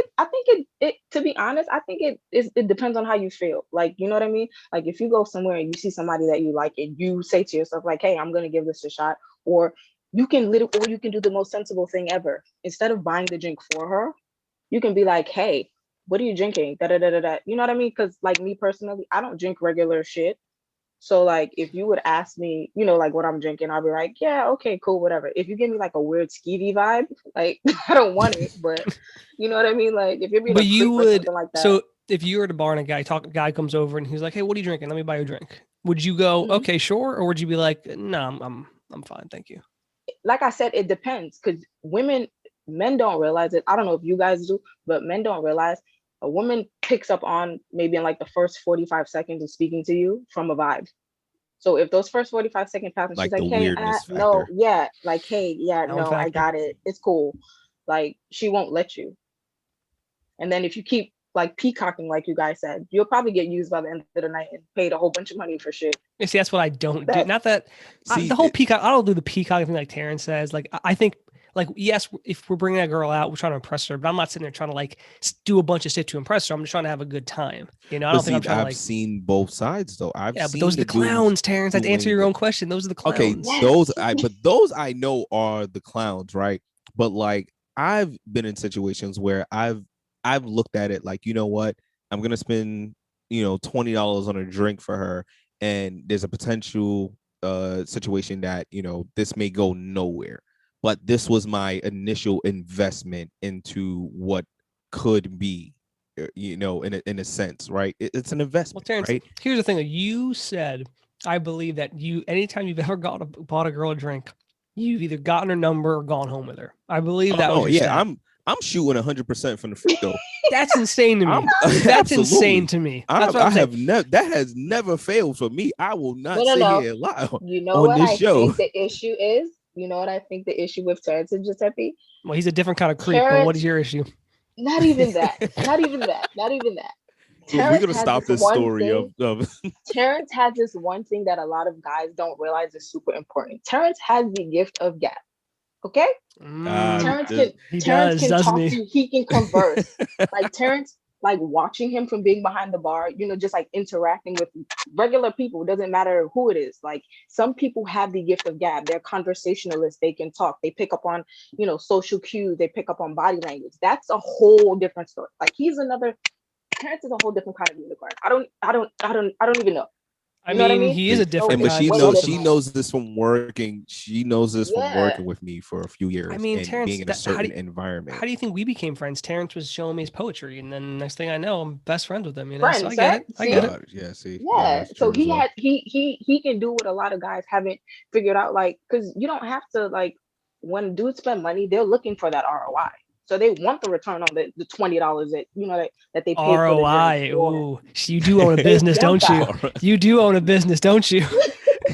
it to be honest, I think it depends on how you feel. Like, you know what I mean? Like if you go somewhere and you see somebody that you like and you say to yourself like, hey, I'm going to give this a shot, or you can do the most sensible thing ever. Instead of buying the drink for her, you can be like, hey, what are you drinking? Da, da, da, da, da. You know what I mean? Because like me personally, I don't drink regular shit. So like if you would ask me, like what I'm drinking, I'll be like, yeah, okay, cool, whatever. If you give me like a weird skeevy vibe, like I don't want it, but you know what I mean? Like if you're being like that. So if you were at a bar and a guy comes over and he's like, hey, what are you drinking? Let me buy you a drink. Would you go, okay, sure? Or would you be like, no, I'm fine, thank you? Like I said, it depends, because men don't realize it. I don't know if you guys do, but men don't realize a woman picks up on maybe in like the first 45 seconds of speaking to you from a vibe. So if those first 45 seconds pass and like she's like, hey, no, yeah, like, hey, yeah, no, I got it. It's cool. Like she won't let you. And then if you keep like peacocking, like you guys said, you'll probably get used by the end of the night and paid a whole bunch of money for shit. You see, that's what I don't do. Not that the whole peacock, I don't do the peacock thing like Terrance says. Like I think, like, yes, if we're bringing a girl out, we're trying to impress her, but I'm not sitting there trying to like do a bunch of shit to impress her. I'm just trying to have a good time. I don't think I'm trying to like. I've seen both sides though. But those are the clowns, Terrance. I'd answer your own question. Those are the clowns. Okay, those I know are the clowns, right? But like I've been in situations where I've looked at it like, you know what, I'm gonna spend $20 on a drink for her, and there's a potential situation that this may go nowhere. But this was my initial investment into what could be, in a sense, right? It's an investment. Well, Terrance, right? Here's the thing. You said, I believe that anytime you've ever bought a girl a drink, you've either gotten her number or gone home with her. I believe that was your stat. I'm shooting 100% from the free throw. That's insane to me. That's insane to me. That's that has never failed for me. I will not sit here lie on this show. The issue is. You know what I think the issue with Terrance and Giuseppe? Well, he's a different kind of creep, but what is your issue? Not even that. Not even that. We're going to stop this story of Terrance has this one thing that a lot of guys don't realize is super important. Terrance has the gift of gab. Okay? Terrance can talk to you. He can converse. Like Terrance, like watching him from being behind the bar, just like interacting with regular people, doesn't matter who it is. Like some people have the gift of gab. They're conversationalists. They can talk. They pick up on, social cues. They pick up on body language. That's a whole different story. Like Terrance is a whole different kind of unicorn. I don't even know. I mean, he is a different. But she knows this from working. She knows this from working with me for a few years. I mean, Terrance, being in a certain environment. How do you think we became friends? Terrance was showing me his poetry, and then next thing I know, I'm best friends with him. Friends, so I get it. I get it. Yeah, see. Yeah. So he can do what a lot of guys haven't figured out. Like, because you don't have to like when dudes spend money, they're looking for that ROI. So they want the return on the $20 that they pay ROI. For Ooh, you do own a business, don't you? You do own a business, don't you?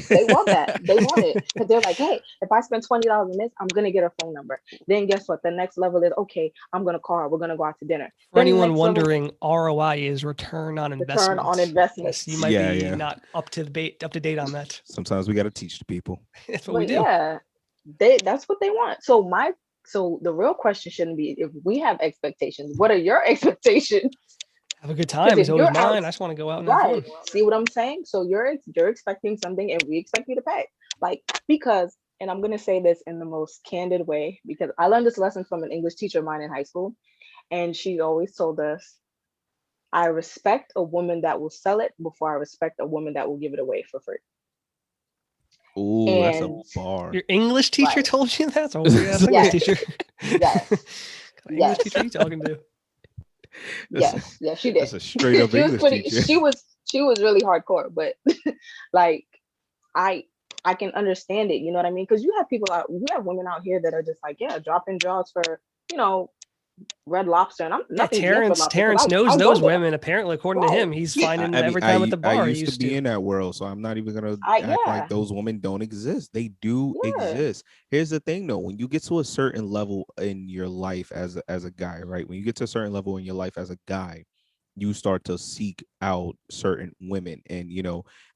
They want that. They want it because they're like, hey, if I spend $20 on this, I'm gonna get a phone number. Then guess what? The next level is okay. I'm gonna call her. We're gonna go out to dinner. For anyone wondering, ROI is return on investment. Return on investment. Yes, you might be not up to date on that. Sometimes we got to teach the people. That's what we do. Yeah, that's what they want. So the real question shouldn't be if we have expectations. What are your expectations? Have a good time. It's always mine. I just want to go out and have fun. See what I'm saying? So you're expecting something, and we expect you to pay. Like because, and I'm gonna say this in the most candid way because I learned this lesson from an English teacher of mine in high school, and she always told us, "I respect a woman that will sell it before I respect a woman that will give it away for free." Ooh, that's a bar. Your English teacher told you that? English teacher. Yes. English teacher you talking to? Yes, she did. That's a straight up English teacher. She was she was really hardcore, but like I I can understand it, you know what I mean? Because you have women out here that are just like, yeah, dropping draws for, you know, Red Lobster, and I'm Yeah, nothing against Red Lobster Terrance because knows I'll go those there. women. Apparently, according to Right. him, he's finding I them mean, every time at the I bar. He used to used be to. in that world, so I'm not even gonna act like Yeah. those women don't exist. They do Yeah. exist. Here's the thing, though: when you get to a certain level in your life as a guy, right? When you get to a certain level in your life as a guy, you start to seek out certain women, and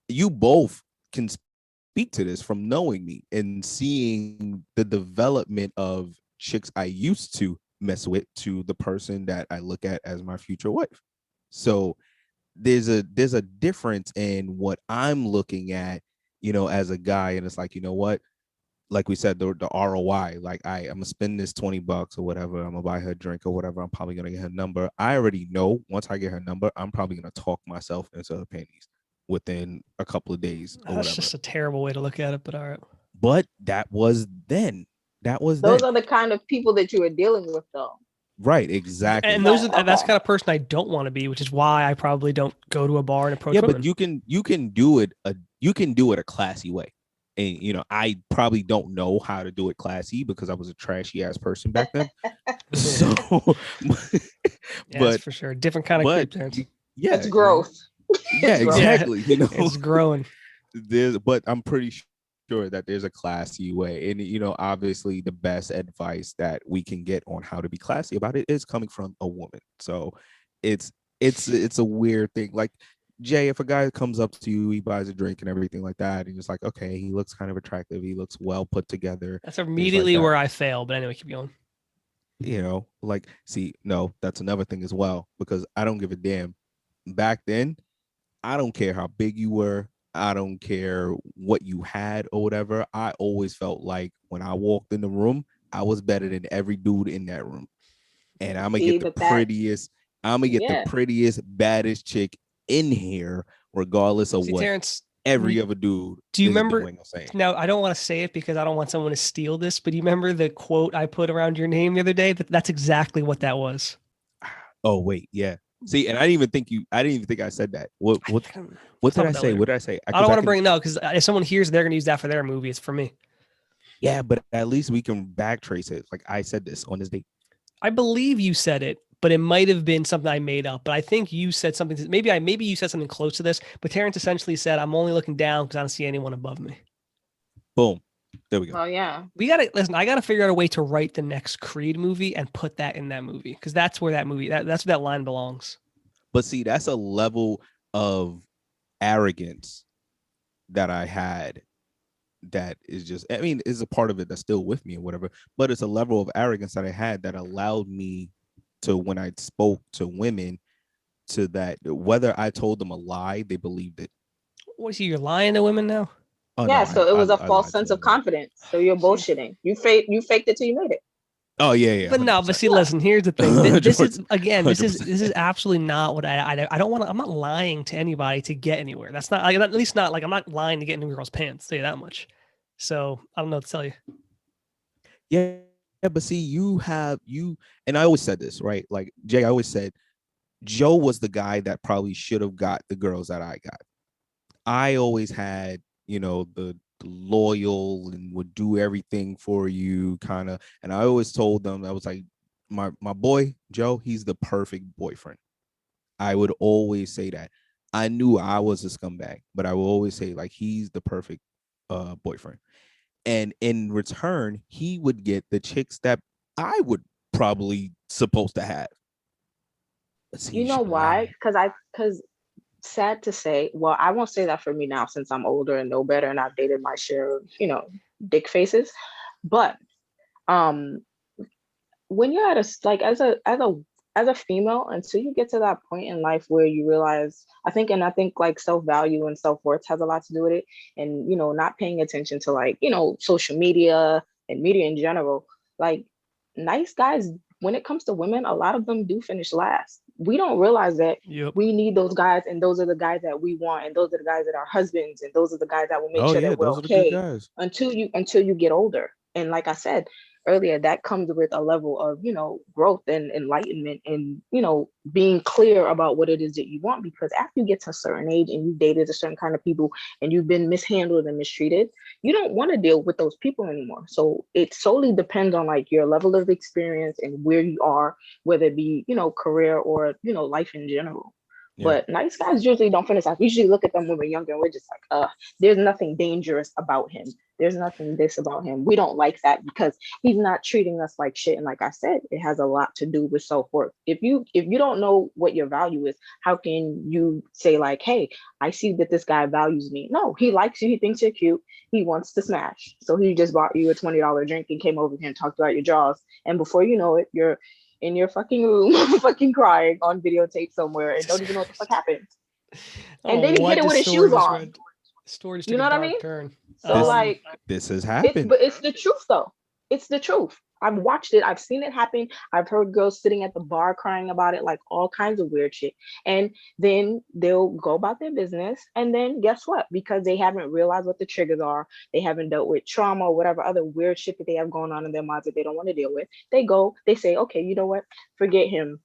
you both can speak to this from knowing me and seeing the development of chicks I used to mess with to the person that I look at as my future wife. So there's a difference in what I'm looking at, as a guy, and it's like, what, like we said, the ROI, like I'm gonna spend this $20 or whatever, I'm gonna buy her a drink or whatever, I'm probably gonna get her number. I already know once I get her number, I'm probably gonna talk myself into her panties within a couple of days or That's whatever. just a terrible way to look at it, but all right. But that was then. Those are the kind of people that you are dealing with, though. Right, exactly. And But that's the okay. kind of person I don't want to be, which is why I probably don't go to a bar and approach Yeah, women. but you can do it a classy way. And I probably don't know how to do it classy because I was a trashy ass person back then. So Yeah, that's but for sure. Different kind of creep, Terrance. yeah, It's growth. yeah, It's growth. exactly. It's growing. But I'm pretty sure that there's a classy way, and obviously the best advice that we can get on how to be classy about it is coming from a woman. So it's a weird thing. Like, Jay, if a guy comes up to you, he buys a drink and everything like that, and it's like, okay, he looks kind of attractive, he looks well put together. That's immediately where I fail. But anyway, keep going. Like, see, no, that's another thing as well, because I don't give a damn. Back then, I don't care how big you were. I don't care what you had or whatever. I always felt like when I walked in the room, I was better than every dude in that room. And I'm gonna get the prettiest, baddest chick in here, regardless of what Terrance, every other dude do you is remember doing or saying. Now, I don't want to say it because I don't want someone to steal this, but do you remember the quote I put around your name the other day? That's exactly what that was. Oh, wait, yeah. See, and I didn't even think I said that. What did I say? What did I say? I don't want to bring it up because if someone hears, they're going to use that for their movie. It's for me. Yeah, but at least we can backtrace it. Like, I said this on this date. I believe you said it, but it might have been something I made up. But I think you said something. Maybe you said something close to this. But Terrance essentially said, "I'm only looking down because I don't see anyone above me." Boom. There we go. Well, yeah. We gotta listen. I gotta figure out a way to write the next Creed movie and put that in that movie because that's where that's where that line belongs. But see, that's a level of arrogance that I had that is just, I mean, is a part of it that's still with me or whatever, but it's a level of arrogance that I had that allowed me to, when I spoke to women, to that whether I told them a lie, they believed it. What is you're lying to women now? Oh, yeah, no, so it was a false sense of confidence. So you're bullshitting. You faked it till you made it. Oh yeah. But 100%. No, but see, listen. Here's the thing. This is again. This is absolutely not what I don't want to. I'm not lying to anybody to get anywhere. That's not, at least not like I'm not lying to get into a girl's pants. I'll tell you that much. So I don't know what to tell you. Yeah, but see, you, and I always said this, right? Like, Jay, I always said Joe was the guy that probably should have got the girls that I got. I always had, the loyal and would do everything for you kind of, and I always told them, I was like, my boy Joe, he's the perfect boyfriend. I would always say that. I knew I was a scumbag, but I would always say, like, he's the perfect boyfriend. And in return, he would get the chicks that I would probably supposed to have. You know why? Because sad to say, well, I won't say that for me now since I'm older and know better and I've dated my share of, dick faces. But when you're at as a female, until you get to that point in life where you realize, I think like self-value and self-worth has a lot to do with it. And, not paying attention to like, social media and media in general, like nice guys, when it comes to women, a lot of them do finish last. We don't realize that we need those guys, and those are the guys that we want, and those are the guys that are husbands, and those are the guys that will make sure that we're okay until you get older. And like I said earlier, that comes with a level of, you know, growth and enlightenment and, you know, being clear about what it is that you want. Because after you get to a certain age and you dated a certain kind of people and you've been mishandled and mistreated, you don't want to deal with those people anymore. So it solely depends on like your level of experience and where you are, whether it be, you know, career or, you know, life in general. Yeah. But nice guys usually don't finish off. We usually look at them when we're younger and we're just like, there's nothing dangerous about him. There's nothing this about him. We don't like that because he's not treating us like shit. And like I said, it has a lot to do with self-worth. If you don't know what your value is, how can you say like, hey, I see that this guy values me? No, he likes you. He thinks you're cute. He wants to smash. So he just bought you a $20 drink and came over here and talked about your jaws. And before you know it, you're in your fucking room, fucking crying on videotape somewhere and don't even know what the fuck happened. And then he did it with his shoes on. Story just you know what I mean? Turn. So like, this has happened. But it's the truth though. It's the truth. I've watched it. I've seen it happen. I've heard girls sitting at the bar crying about it, like all kinds of weird shit. And then they'll go about their business. And then guess what? Because they haven't realized what the triggers are, they haven't dealt with trauma or whatever other weird shit that they have going on in their minds that they don't want to deal with. They say, okay, you know what? Forget him.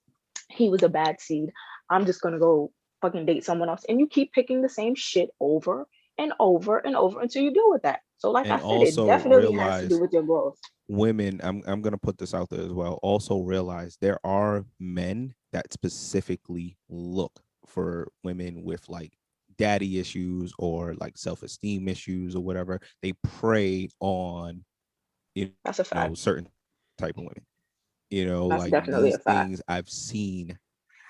He was a bad seed. I'm just going to go fucking date someone else. And you keep picking the same shit over and over and over until you deal with that. So like I said, it definitely has to do with your growth. Women, I'm going to put this out there as well. Also realize there are men that specifically look for women with like daddy issues or like self-esteem issues or whatever. They prey on, that's a fact. Certain type of women. That's like definitely these a fact. things I've seen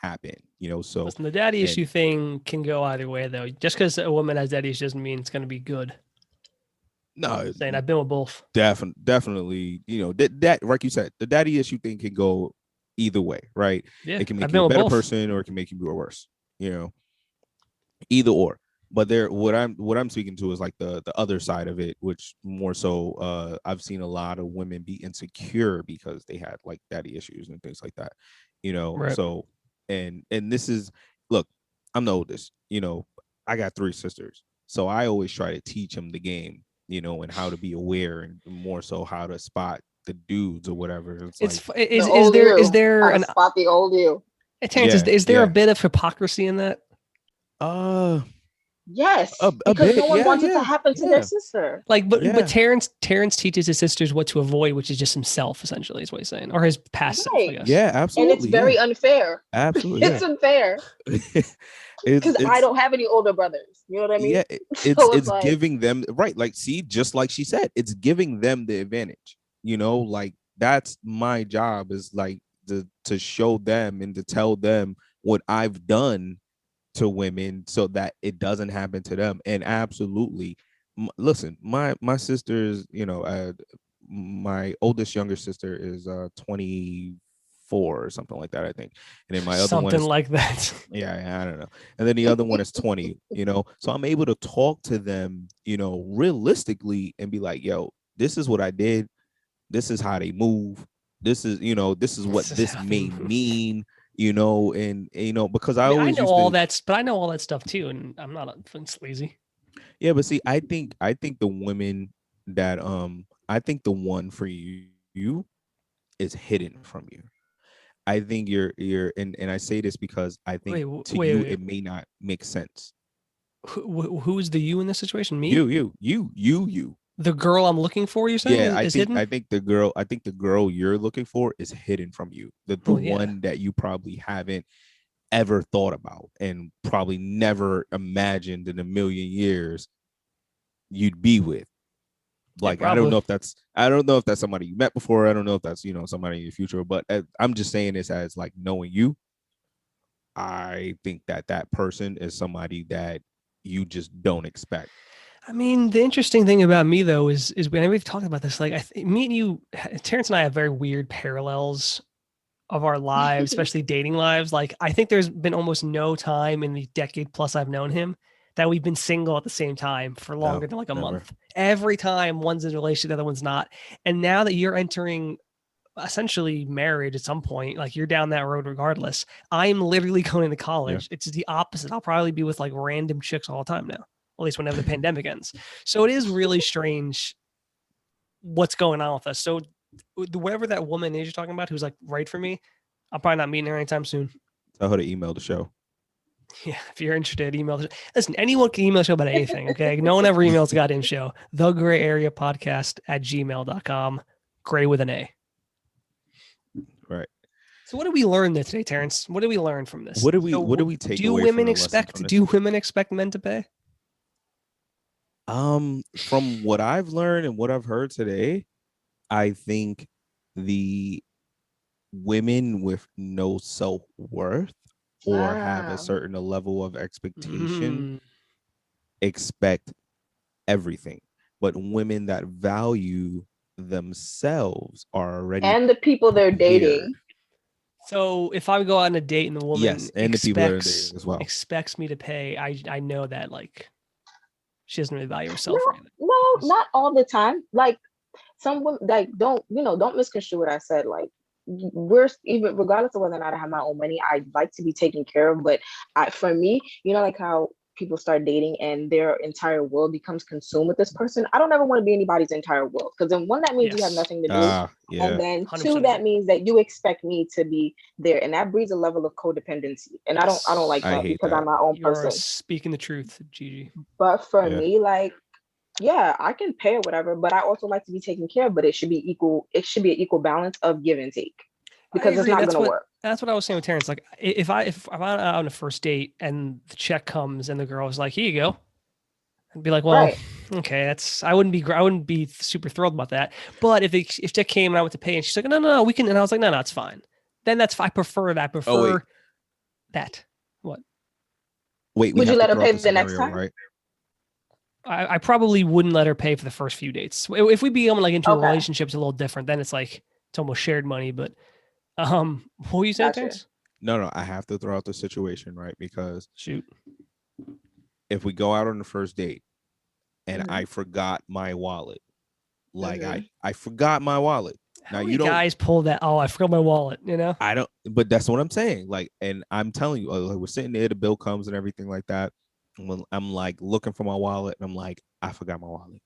happen. So listen, the daddy issue thing can go either way though. Just because a woman has daddy issues doesn't mean it's going to be good. No, I'm saying I've been with both. Definitely, that like you said, the daddy issue thing can go either way, right? Yeah, it can make you a better person or it can make you worse. Either or. But what I'm speaking to is like the other side of it, which more so I've seen a lot of women be insecure because they had like daddy issues and things like that. Right. So and this is, look, I'm the oldest. I got 3 sisters, so I always try to teach them the game. And how to be aware and more so how to spot the dudes or whatever. Is there an spot the old you? Terrance, is there a bit of hypocrisy in that? Yes, because no one wants it to happen to their sister. Like, but Terrance teaches his sisters what to avoid, which is just himself, essentially, is what he's saying, or his past self, I guess. Yeah, absolutely. And it's very unfair. Absolutely, it's unfair. Because I don't have any older brothers. You know what I mean? Yeah, it's like, giving them right. Like, see, just like she said, it's giving them the advantage. Like that's my job is like to show them and to tell them what I've done to women so that it doesn't happen to them. And absolutely, listen, my sisters, my younger sister is 24 or something like that, I think, and then my other one is like that. Yeah, I don't know. And then the other one is 20. So I'm able to talk to them, realistically and be like, yo, this is what I did. This is how they move. This is what this may mean. And because I always know all that, but I know all that stuff too, and I'm not sleazy. Yeah, but see, I think the women that I think the one for you is hidden from you. I think you're and I say this because I think it may not make sense. Who's the you in this situation? Me? You. The girl I'm looking for, you're saying? Yeah, hidden? I think the girl you're looking for is hidden from you. The one that you probably haven't ever thought about and probably never imagined in a million years you'd be with. Like, I don't know if that's somebody you met before. I don't know if that's, somebody in your future, but I'm just saying this as like knowing you. I think that person is somebody that you just don't expect. I mean, the interesting thing about me though is when we've talked about this, like me and you, Terrance and I have very weird parallels of our lives, especially dating lives. Like, I think there's been almost no time in the decade plus I've known him that we've been single at the same time for longer than like a month. Every time one's in a relationship, the other one's not. And now that you're entering essentially marriage at some point, like you're down that road regardless. I'm literally going to college. Yeah. It's the opposite. I'll probably be with like random chicks all the time now, at least whenever the pandemic ends. So it is really strange what's going on with us. So whatever that woman is you're talking about, who's like right for me, I'm probably not meeting her anytime soon. Tell her to email the show. Yeah, if you're interested, email. Listen, anyone can email the show about anything, okay? No one ever emails the goddamn show. thegrayareapodcast@gmail.com. Gray with an A. Right. So what did we learn today, Terrance? What did we learn from this? What do we take do away women from expect men to pay? From what I've learned and what I've heard today, I think the women with no self-worth or have a certain level of expectation expect everything. But women that value themselves are already, and the people they're dating. So if I go out on a date and the woman and the people that are dating as well expects me to pay, I know that like she doesn't really value herself. No, not all the time. Like some women, like don't misconstrue what I said. Like we're even regardless of whether or not I have my own money, I'd like to be taken care of. But for me, like how people start dating and their entire world becomes consumed with this person. I don't ever want to be anybody's entire world, because then one, that means you have nothing to do, and then 100%. Two, that means that you expect me to be there, and that breeds a level of codependency, and I don't like that because I'm my own person. Speaking the truth, Gigi. But for me, like, yeah, I can pay or whatever, but I also like to be taken care of. But it should be equal. It should be an equal balance of give and take, because it's not going to work. That's what I was saying with Terrance. Like, if I'm out on a first date and the check comes and the girl is like, "Here you go," I'd be like, "Well, okay, I wouldn't be super thrilled about that." But if check came and I went to pay and she's like, "No, we can," and I was like, "No, it's fine." Then I prefer that. That. What? Wait, would you let her pay the next time? Right? I probably wouldn't let her pay for the first few dates. If we become like into a relationship, it's a little different. Then it's like it's almost shared money. But what were you saying, Terrance? No, I have to throw out the situation, right? Because shoot, if we go out on the first date and I forgot my wallet, like I forgot my wallet. Now you don't guys pull that. Oh, I forgot my wallet. I don't. But that's what I'm saying. Like, and I'm telling you, like, we're sitting there, the bill comes and everything like that. When I'm like looking for my wallet, and I'm like, I forgot my wallet.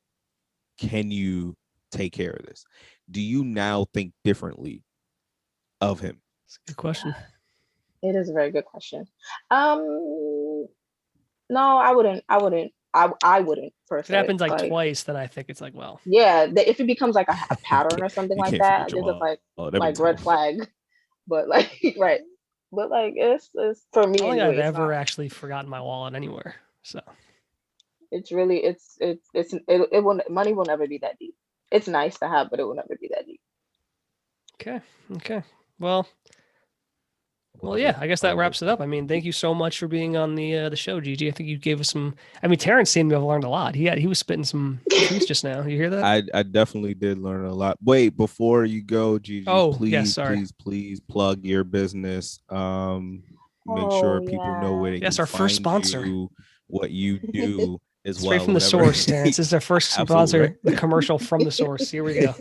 Can you take care of this? Do you now think differently of him? That's a good question. It is a very good question. No, I wouldn't. I wouldn't. If it happens like twice, then I think it's like, well, yeah. If it becomes like a pattern or something like that, it's like red flag. But like, right. But like, it's for me. I don't think I've ever actually forgotten my wallet anywhere. So it's really it will money will never be that deep. It's nice to have, but it will never be that deep. Okay. Well, yeah, I guess that wraps it up. I mean, thank you so much for being on the show, Gigi. I think you gave us some. I mean, Terrance seemed to have learned a lot. He was spitting some truths just now. You hear that? I definitely did learn a lot. Wait, before you go, Gigi, please plug your business. Make sure people know where they can our first sponsor. What you do as well. Straight from the source, Terrance. This is our first sponsor, the commercial from the source. Here we go.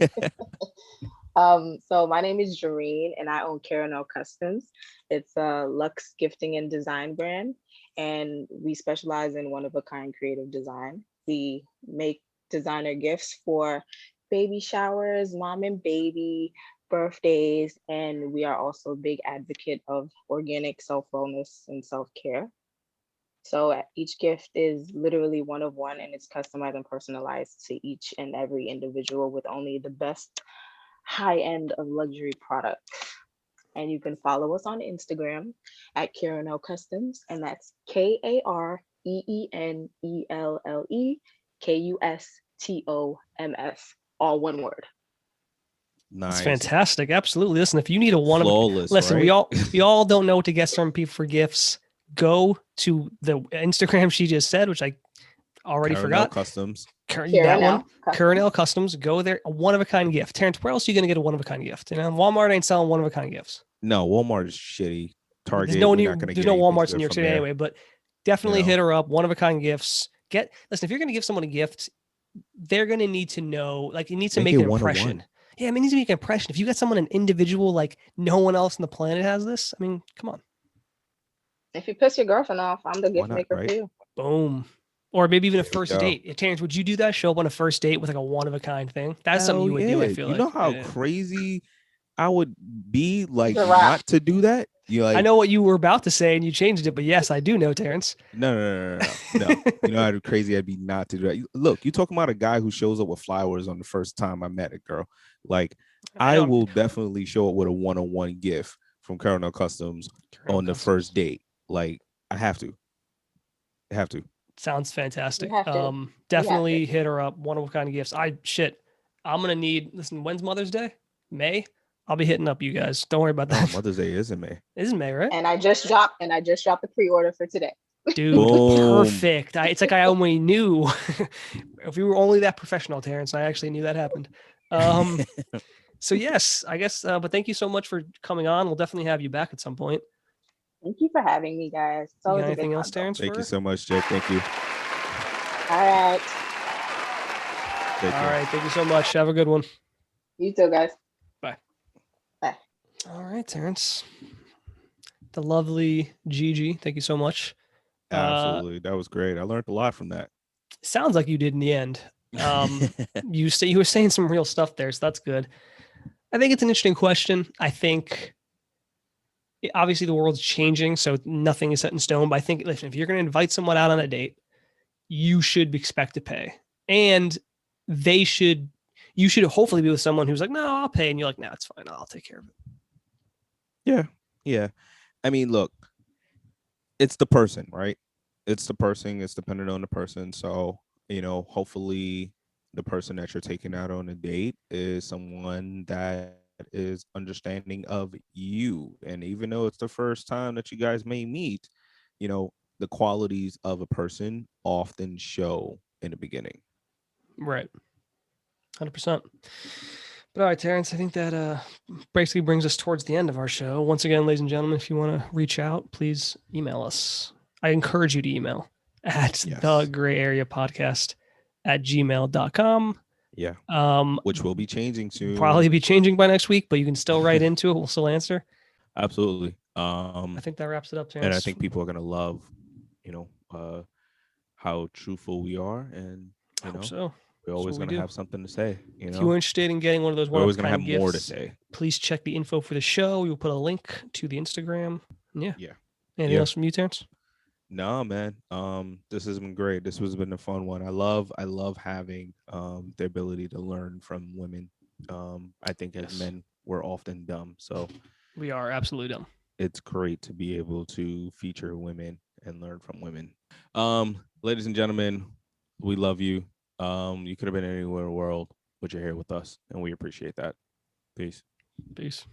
So my name is Jareen, and I own Caramel Customs. It's a luxe gifting and design brand, and we specialize in one-of-a-kind creative design. We make designer gifts for baby showers, mom and baby, birthdays, and we are also a big advocate of organic self-wellness and self-care. So each gift is literally one of one, and it's customized and personalized to each and every individual with only the best high end of luxury product. And you can follow us on Instagram at Caramel Customs, and that's KAREENELLEKUSTOMS, all one word. Nice. That's fantastic. Absolutely. Listen, if you need listen, right? we all don't know what to get certain people for gifts. Go to the Instagram she just said, which I already forgot. Customs. Caramel Customs. Go there. A one-of-a-kind gift. Terrance, where else are you going to get a one-of-a-kind gift? Walmart ain't selling one-of-a-kind gifts. No, Walmart is shitty. Target. There's no Walmarts in New York City anyway, but definitely hit her up. One-of-a-kind gifts. Listen, if you're going to give someone a gift, they're going to need to know, like, it needs to make an impression. Yeah, I mean, it needs to make an impression. If you got someone, an individual, like no one else on the planet has this, I mean, come on. If you piss your girlfriend off, I'm the gift maker for you. Boom. Or maybe even a first date. Terrance, would you do that? Show up on a first date with like a one-of-a-kind thing? That's something you would do, I feel like. You know how crazy I would be, like, not to do that? I know what you were about to say and you changed it, but yes, I do know, Terrance. No. You know how crazy I'd be not to do that. Look, you talking about a guy who shows up with flowers on the first time I met a girl. Like, I will definitely show up with a one-on-one gift from Colonel Customs on the first date. Like, I have to. Sounds fantastic. Definitely hit her up. One-of-a-kind gifts. I'm gonna need. Listen, when's Mother's Day? May. I'll be hitting up you guys. Don't worry about that. Mother's Day is in May. It is in May, right? And I just dropped the pre-order for today. Dude, perfect. It's like I only knew. If we were only that professional, Terrance, I actually knew that happened. So yes, I guess. But thank you so much for coming on. We'll definitely have you back at some point. Thank you for having me, guys. You got anything else, Terrance? Thank you so much, Jake. Thank you. All right. All right. Thank you so much. Have a good one. You too, guys. Bye. Bye. All right, Terrance. The lovely Gigi. Thank you so much. Absolutely. That was great. I learned a lot from that. Sounds like you did in the end. You were saying some real stuff there, so that's good. I think it's an interesting question. I think obviously the world's changing, so nothing is set in stone. But I think, listen, if you're going to invite someone out on a date, you should expect to pay, and you should hopefully be with someone who's like, no, I'll pay, and you're like, no, it's fine, I'll take care of it. Yeah. I mean, look, it's the person, right? It's the person. It's dependent on the person. So, hopefully the person that you're taking out on a date is someone that is understanding of you. And even though it's the first time that you guys may meet, the qualities of a person often show in the beginning. Right. 100%. But all right, Terrance, I think that basically brings us towards the end of our show. Once again, ladies and gentlemen, if you want to reach out, please email us. I encourage you to email at thegrayarea.podcast@gmail.com. Yeah. Which will be changing soon. Probably be changing by next week, but you can still write into it. We'll still answer. Absolutely. I think that wraps it up, Terrance. And I think people are gonna love, how truthful we are, and so. We're always gonna have something to say. If you're interested in getting one of those, we're always gonna have more to say. Please check the info for the show. We'll put a link to the Instagram. Yeah. Anything else from you, Terrance? No, man. This has been great. This has been a fun one. I love having the ability to learn from women. I think as men, we're often dumb. So we are absolutely dumb. It's great to be able to feature women and learn from women. Ladies and gentlemen, we love you. You could have been anywhere in the world, but you're here with us, and we appreciate that. Peace. Peace.